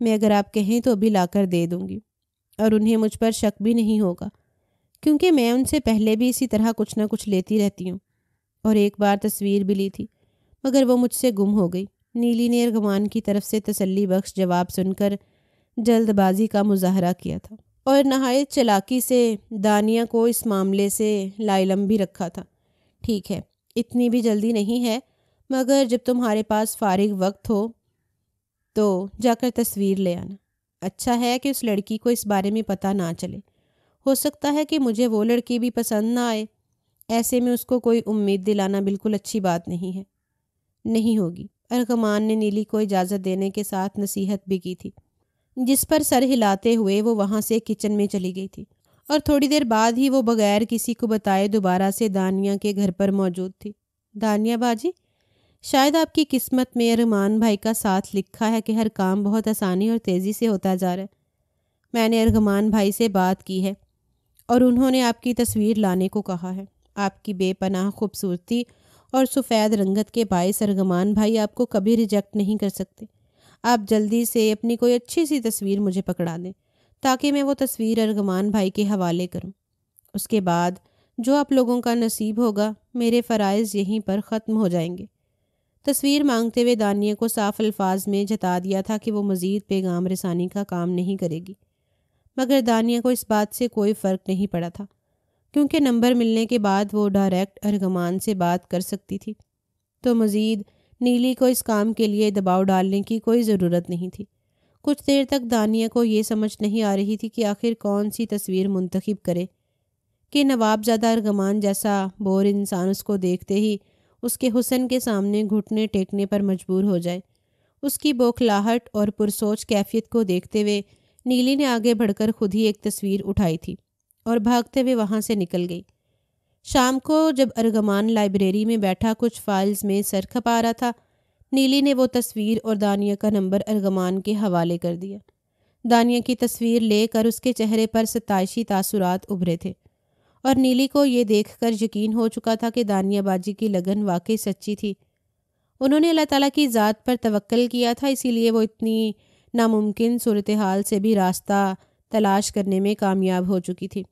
میں اگر آپ کہیں تو ابھی لا کر دے دوں گی، اور انہیں مجھ پر شک بھی نہیں ہوگا، کیونکہ میں ان سے پہلے بھی اسی طرح کچھ نہ کچھ لیتی رہتی ہوں، اور ایک بار تصویر بھی لی تھی مگر وہ مجھ سے گم ہو گئی۔ نیلی نے ارغمان کی طرف سے تسلی بخش جواب سن کر جلد بازی کا مظاہرہ کیا تھا اور نہایت چلاکی سے دانیہ کو اس معاملے سے لاعلم بھی رکھا تھا۔ ٹھیک ہے، اتنی بھی جلدی نہیں ہے، مگر جب تمہارے پاس فارغ وقت ہو تو جا کر تصویر لے آنا۔ اچھا ہے کہ اس لڑکی کو اس بارے میں پتہ نہ چلے، ہو سکتا ہے کہ مجھے وہ لڑکی بھی پسند نہ آئے، ایسے میں اس کو کوئی امید دلانا بالکل اچھی بات نہیں ہے۔ نہیں ہوگی، ارغمان نے نیلی کو اجازت دینے کے ساتھ نصیحت بھی کی تھی، جس پر سر ہلاتے ہوئے وہ وہاں سے کچن میں چلی گئی تھی، اور تھوڑی دیر بعد ہی وہ بغیر کسی کو بتائے دوبارہ سے دانیہ کے گھر پر موجود تھی۔ دانیہ باجی، شاید آپ کی قسمت میں ارغمان بھائی کا ساتھ لکھا ہے کہ ہر کام بہت آسانی اور تیزی سے ہوتا جا رہا ہے۔ میں نے ارغمان بھائی سے بات کی ہے اور انہوں نے آپ کی تصویر لانے کو کہا ہے۔ آپ کی بے پناہ خوبصورتی اور سفید رنگت کے باعث ارغمان بھائی آپ کو کبھی ریجیکٹ نہیں کر سکتے۔ آپ جلدی سے اپنی کوئی اچھی سی تصویر مجھے پکڑا دیں تاکہ میں وہ تصویر ارغمان بھائی کے حوالے کروں۔ اس کے بعد جو آپ لوگوں کا نصیب ہوگا، میرے فرائض یہیں پر ختم ہو جائیں گے۔ تصویر مانگتے ہوئے دانیہ کو صاف الفاظ میں جتا دیا تھا کہ وہ مزید پیغام رسانی کا کام نہیں کرے گی، مگر دانیہ کو اس بات سے کوئی فرق نہیں پڑا تھا، کیونکہ نمبر ملنے کے بعد وہ ڈائریکٹ ارغمان سے بات کر سکتی تھی، تو مزید نیلی کو اس کام کے لیے دباؤ ڈالنے کی کوئی ضرورت نہیں تھی۔ کچھ دیر تک دانیہ کو یہ سمجھ نہیں آ رہی تھی کہ آخر کون سی تصویر منتخب کرے کہ نواب زادہ ارغمان جیسا بور انسان اس کو دیکھتے ہی اس کے حسن کے سامنے گھٹنے ٹیکنے پر مجبور ہو جائے۔ اس کی بوکھلاہٹ اور پرسوچ کیفیت کو دیکھتے ہوئے نیلی نے آگے بڑھ کر خود ہی ایک تصویر اٹھائی تھی اور بھاگتے ہوئے وہاں سے نکل گئی۔ شام کو جب ارغمان لائبریری میں بیٹھا کچھ فائلز میں سر کھپا رہا تھا، نیلی نے وہ تصویر اور دانیہ کا نمبر ارغمان کے حوالے کر دیا۔ دانیہ کی تصویر لے کر اس کے چہرے پر ستائشی تاثرات ابھرے تھے، اور نیلی کو یہ دیکھ کر یقین ہو چکا تھا کہ دانیہ باجی کی لگن واقعی سچی تھی۔ انہوں نے اللہ تعالیٰ کی ذات پر توکل کیا تھا، اسی لیے وہ اتنی ناممکن صورتحال سے بھی راستہ تلاش کرنے میں کامیاب ہو چکی تھی۔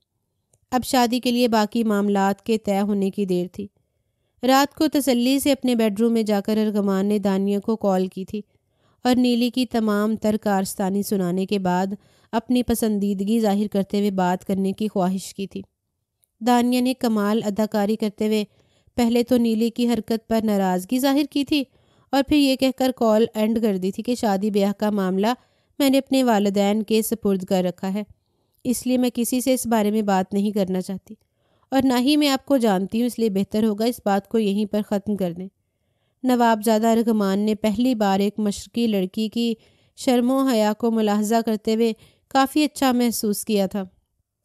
اب شادی کے لیے باقی معاملات کے طے ہونے کی دیر تھی۔ رات کو تسلی سے اپنے بیڈ روم میں جا کر ارغمان نے دانیہ کو کال کی تھی اور نیلی کی تمام تر کارستانی سنانے کے بعد اپنی پسندیدگی ظاہر کرتے ہوئے بات کرنے کی خواہش کی تھی۔ دانیہ نے کمال اداکاری کرتے ہوئے پہلے تو نیلی کی حرکت پر ناراضگی ظاہر کی تھی اور پھر یہ کہہ کر کال اینڈ کر دی تھی کہ شادی بیاہ کا معاملہ میں نے اپنے والدین کے سپرد کر رکھا ہے، اس لیے میں کسی سے اس بارے میں بات نہیں کرنا چاہتی، اور نہ ہی میں آپ کو جانتی ہوں، اس لیے بہتر ہوگا اس بات کو یہیں پر ختم کر دیں۔ نوابزادہ ارغمان نے پہلی بار ایک مشرقی لڑکی کی شرم و حیا کو ملاحظہ کرتے ہوئے کافی اچھا محسوس کیا تھا۔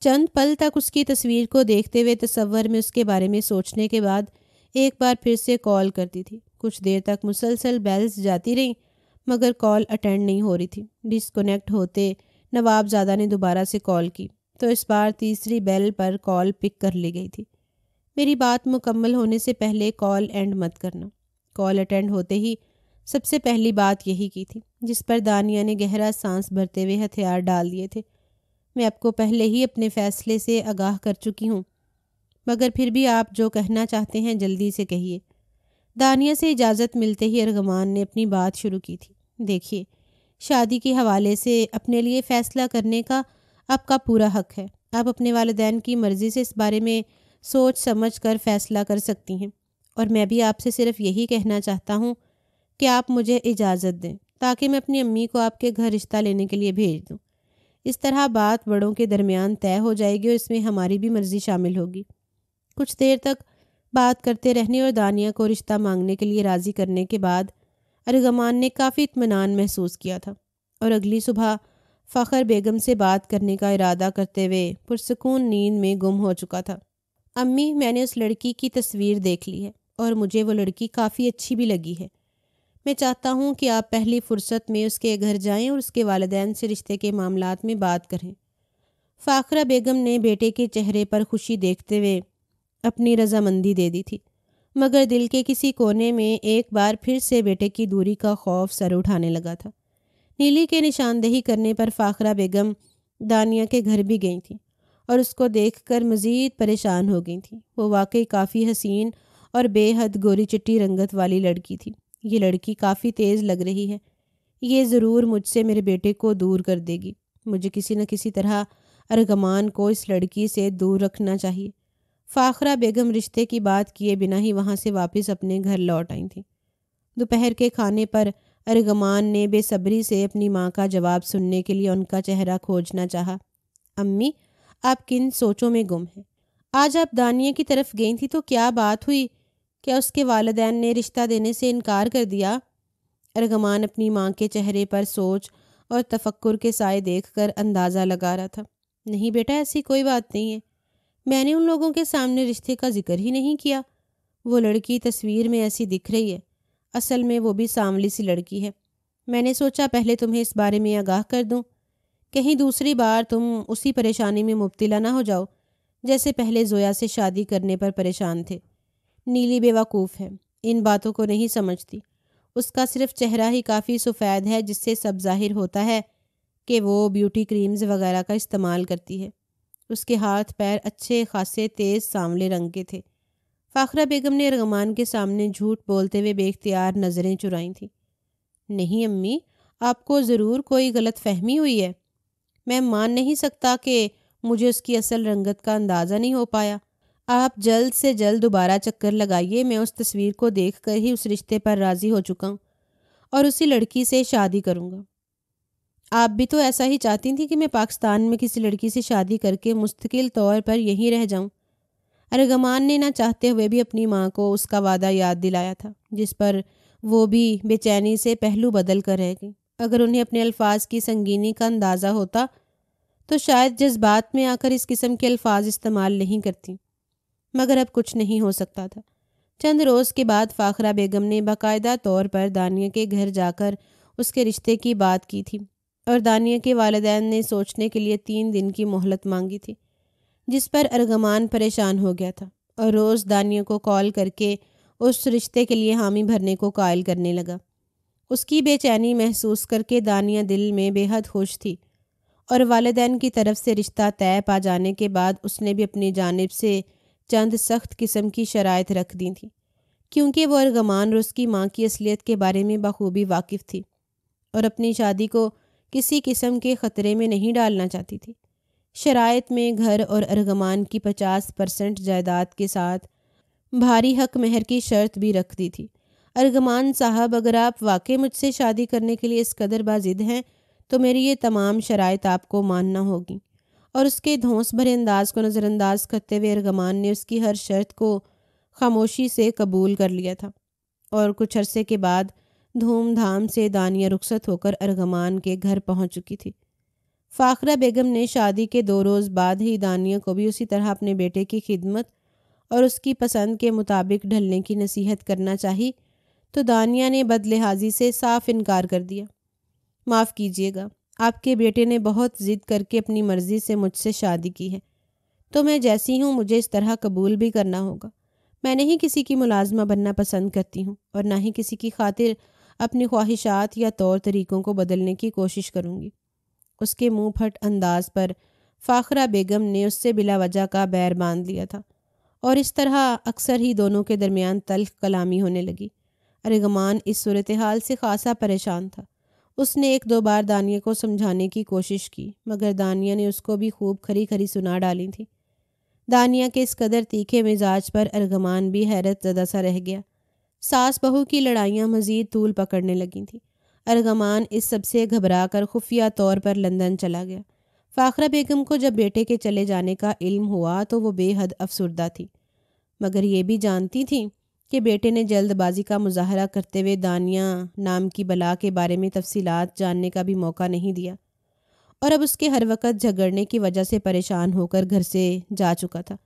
چند پل تک اس کی تصویر کو دیکھتے ہوئے تصور میں اس کے بارے میں سوچنے کے بعد ایک بار پھر سے کال کرتی تھی۔ کچھ دیر تک مسلسل بیلز جاتی رہیں مگر کال اٹینڈ نہیں ہو رہی تھی۔ ڈسکنیکٹ ہوتے نوابزادہ نے دوبارہ سے کال کی تو اس بار تیسری بیل پر کال پک کر لی گئی تھی۔ میری بات مکمل ہونے سے پہلے کال اینڈ مت کرنا۔ کال اٹینڈ ہوتے ہی سب سے پہلی بات یہی کی تھی، جس پر دانیہ نے گہرا سانس بھرتے ہوئے ہتھیار ڈال دیے تھے۔ میں آپ کو پہلے ہی اپنے فیصلے سے آگاہ کر چکی ہوں، مگر پھر بھی آپ جو کہنا چاہتے ہیں جلدی سے کہیے۔ دانیہ سے اجازت ملتے ہی ارغمان نے اپنی بات شروع کی تھی۔ دیکھیے، شادی کے حوالے سے اپنے لیے فیصلہ کرنے کا آپ کا پورا حق ہے۔ آپ اپنے والدین کی مرضی سے اس بارے میں سوچ سمجھ کر فیصلہ کر سکتی ہیں، اور میں بھی آپ سے صرف یہی کہنا چاہتا ہوں کہ آپ مجھے اجازت دیں تاکہ میں اپنی امی کو آپ کے گھر رشتہ لینے کے لیے بھیج دوں۔ اس طرح بات بڑوں کے درمیان طے ہو جائے گی اور اس میں ہماری بھی مرضی شامل ہوگی۔ کچھ دیر تک بات کرتے رہنے اور دانیہ کو رشتہ مانگنے کے لیے راضی کرنے کے بعد ارغمان نے کافی اطمینان محسوس کیا تھا اور اگلی صبح فخر بیگم سے بات کرنے کا ارادہ کرتے ہوئے پرسکون نیند میں گم ہو چکا تھا۔ امی، میں نے اس لڑکی کی تصویر دیکھ لی ہے اور مجھے وہ لڑکی کافی اچھی بھی لگی ہے۔ میں چاہتا ہوں کہ آپ پہلی فرصت میں اس کے گھر جائیں اور اس کے والدین سے رشتے کے معاملات میں بات کریں۔ فاخرہ بیگم نے بیٹے کے چہرے پر خوشی دیکھتے ہوئے اپنی رضامندی دے دی تھی، مگر دل کے کسی کونے میں ایک بار پھر سے بیٹے کی دوری کا خوف سر اٹھانے لگا تھا۔ نیلی کے نشاندہی کرنے پر فاخرہ بیگم دانیہ کے گھر بھی گئی تھیں اور اس کو دیکھ کر مزید پریشان ہو گئی تھیں۔ وہ واقعی کافی حسین اور بے حد گوری چٹی رنگت والی لڑکی تھی۔ یہ لڑکی کافی تیز لگ رہی ہے، یہ ضرور مجھ سے میرے بیٹے کو دور کر دے گی۔ مجھے کسی نہ کسی طرح ارغمان کو اس لڑکی سے دور رکھنا چاہیے۔ فاخرہ بیگم رشتے کی بات کیے بنا ہی وہاں سے واپس اپنے گھر لوٹ آئی تھیں۔ دوپہر کے کھانے پر ارغمان نے بے صبری سے اپنی ماں کا جواب سننے کے لیے ان کا چہرہ کھوجنا چاہا۔ امی، آپ کن سوچوں میں گم ہیں؟ آج آپ دانیہ کی طرف گئی تھی تو کیا بات ہوئی؟ کیا اس کے والدین نے رشتہ دینے سے انکار کر دیا؟ ارغمان اپنی ماں کے چہرے پر سوچ اور تفکر کے سائے دیکھ کر اندازہ لگا رہا تھا۔ نہیں بیٹا، ایسی کوئی بات نہیں ہے، میں نے ان لوگوں کے سامنے رشتے کا ذکر ہی نہیں کیا۔ وہ لڑکی تصویر میں ایسی دکھ رہی ہے، اصل میں وہ بھی سانولی سی لڑکی ہے۔ میں نے سوچا پہلے تمہیں اس بارے میں آگاہ کر دوں، کہیں دوسری بار تم اسی پریشانی میں مبتلا نہ ہو جاؤ جیسے پہلے زویا سے شادی کرنے پر پریشان تھے۔ نیلی بیوقوف ہے، ان باتوں کو نہیں سمجھتی۔ اس کا صرف چہرہ ہی کافی سفید ہے جس سے سب ظاہر ہوتا ہے کہ وہ بیوٹی کریمز وغیرہ کا استعمال کرتی ہے۔ اس کے ہاتھ پیر اچھے خاصے تیز سانولے رنگ کے تھے۔ فاخرہ بیگم نے ارغمان کے سامنے جھوٹ بولتے ہوئے بے اختیار نظریں چرائیں تھیں۔ نہیں امی، آپ کو ضرور کوئی غلط فہمی ہوئی ہے۔ میں مان نہیں سکتا کہ مجھے اس کی اصل رنگت کا اندازہ نہیں ہو پایا۔ آپ جلد سے جلد دوبارہ چکر لگائیے، میں اس تصویر کو دیکھ کر ہی اس رشتے پر راضی ہو چکا ہوں اور اسی لڑکی سے شادی کروں گا۔ آپ بھی تو ایسا ہی چاہتی تھیں کہ میں پاکستان میں کسی لڑکی سے شادی کر کے مستقل طور پر یہیں رہ جاؤں۔ ارغمان نے نہ چاہتے ہوئے بھی اپنی ماں کو اس کا وعدہ یاد دلایا تھا، جس پر وہ بھی بے چینی سے پہلو بدل کر رہ گئی۔ اگر انہیں اپنے الفاظ کی سنگینی کا اندازہ ہوتا تو شاید جذبات میں آ کر اس قسم کے الفاظ استعمال نہیں کرتی، مگر اب کچھ نہیں ہو سکتا تھا۔ چند روز کے بعد فاخرہ بیگم نے باقاعدہ طور پر دانیہ کے گھر جا کر اس کے رشتے کی بات کی تھی اور دانیہ کے والدین نے سوچنے کے لیے 3 دن کی مہلت مانگی تھی، جس پر ارغمان پریشان ہو گیا تھا اور روز دانیہ کو کال کر کے اس رشتے کے لیے حامی بھرنے کو قائل کرنے لگا۔ اس کی بے چینی محسوس کر کے دانیہ دل میں بے حد خوش تھی، اور والدین کی طرف سے رشتہ طے پا جانے کے بعد اس نے بھی اپنی جانب سے چند سخت قسم کی شرائط رکھ دی تھیں، کیونکہ وہ ارغمان اور اس کی ماں کی اصلیت کے بارے میں بخوبی واقف تھی اور اپنی شادی کو کسی قسم کے خطرے میں نہیں ڈالنا چاہتی تھی۔ شرائط میں گھر اور ارغمان کی 50% جائیداد کے ساتھ بھاری حق مہر کی شرط بھی رکھ دی تھی۔ ارغمان صاحب، اگر آپ واقعی مجھ سے شادی کرنے کے لیے اس قدر باضد ہیں تو میری یہ تمام شرائط آپ کو ماننا ہوگی۔ اور اس کے دھونس بھرے انداز کو نظر انداز کرتے ہوئے ارغمان نے اس کی ہر شرط کو خاموشی سے قبول کر لیا تھا، اور کچھ عرصے کے بعد دھوم دھام سے دانیہ رخصت ہو کر ارغمان کے گھر پہنچ چکی تھی۔ فاخرہ بیگم نے شادی کے 2 روز بعد ہی دانیہ کو بھی اسی طرح اپنے بیٹے کی خدمت اور اس کی پسند کے مطابق ڈھلنے کی نصیحت کرنا چاہی تو دانیہ نے بدلحاظی سے صاف انکار کر دیا۔ معاف کیجیے گا، آپ کے بیٹے نے بہت ضد کر کے اپنی مرضی سے مجھ سے شادی کی ہے، تو میں جیسی ہوں مجھے اس طرح قبول بھی کرنا ہوگا۔ میں نہیں کسی کی ملازمہ بننا پسند کرتی ہوں، اور نہ ہی کسی کی خاطر اپنی خواہشات یا طور طریقوں کو بدلنے کی کوشش کروں گی۔ اس کے منہ پھٹ انداز پر فاخرہ بیگم نے اس سے بلا وجہ کا بیر باندھ لیا تھا، اور اس طرح اکثر ہی دونوں کے درمیان تلخ کلامی ہونے لگی۔ ارغمان اس صورتحال سے خاصا پریشان تھا۔ اس نے 1-2 بار دانیہ کو سمجھانے کی کوشش کی، مگر دانیہ نے اس کو بھی خوب کھری کھری سنا ڈالی تھی۔ دانیہ کے اس قدر تیکھے مزاج پر ارغمان بھی حیرت زدہ سا رہ گیا۔ ساس بہو کی لڑائیاں مزید طول پکڑنے لگی تھیں۔ ارغمان اس سب سے گھبرا کر خفیہ طور پر لندن چلا گیا۔ فاخرہ بیگم کو جب بیٹے کے چلے جانے کا علم ہوا تو وہ بے حد افسردہ تھی، مگر یہ بھی جانتی تھی کہ بیٹے نے جلد بازی کا مظاہرہ کرتے ہوئے دانیہ نام کی بلا کے بارے میں تفصیلات جاننے کا بھی موقع نہیں دیا، اور اب اس کے ہر وقت جھگڑنے کی وجہ سے پریشان ہو کر گھر سے جا چکا تھا۔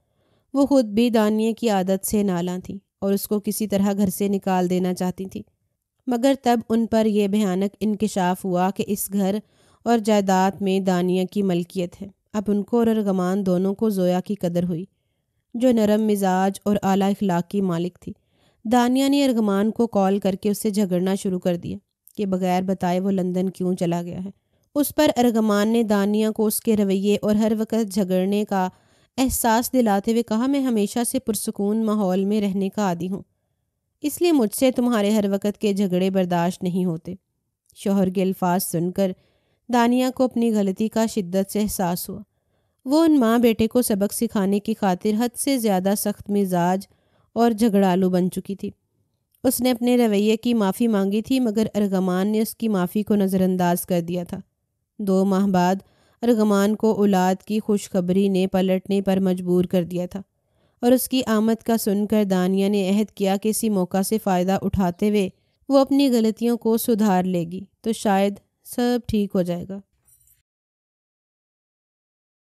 وہ خود بھی دانیہ کی عادت سے نالاں تھی اور اس کو کسی طرح گھر سے نکال دینا چاہتی تھی، مگر تب ان پر یہ بھیانک انکشاف ہوا کہ اس گھر اور جائیداد میں دانیہ کی ملکیت ہے۔ اب ان کو اور ارغمان دونوں کو زویا کی قدر ہوئی، جو نرم مزاج اور اعلیٰ اخلاق کی مالک تھی۔ دانیہ نے ارغمان کو کال کر کے اس سے جھگڑنا شروع کر دیا کہ بغیر بتائے وہ لندن کیوں چلا گیا ہے۔ اس پر ارغمان نے دانیہ کو اس کے رویے اور ہر وقت جھگڑنے کا احساس دلاتے ہوئے کہا، میں ہمیشہ سے پرسکون ماحول میں رہنے کا عادی ہوں، اس لیے مجھ سے تمہارے ہر وقت کے جھگڑے برداشت نہیں ہوتے۔ شوہر کے الفاظ سن کر دانیہ کو اپنی غلطی کا شدت سے احساس ہوا۔ وہ ان ماں بیٹے کو سبق سکھانے کی خاطر حد سے زیادہ سخت مزاج اور جھگڑالو بن چکی تھی۔ اس نے اپنے رویے کی معافی مانگی تھی، مگر ارغمان نے اس کی معافی کو نظر انداز کر دیا تھا۔ 2 ماہ بعد ارغمان کو اولاد کی خوشخبری نے پلٹنے پر مجبور کر دیا تھا، اور اس کی آمد کا سن کر دانیہ نے عہد کیا کہ اسی موقع سے فائدہ اٹھاتے ہوئے وہ اپنی غلطیوں کو سدھار لے گی تو شاید سب ٹھیک ہو جائے گا۔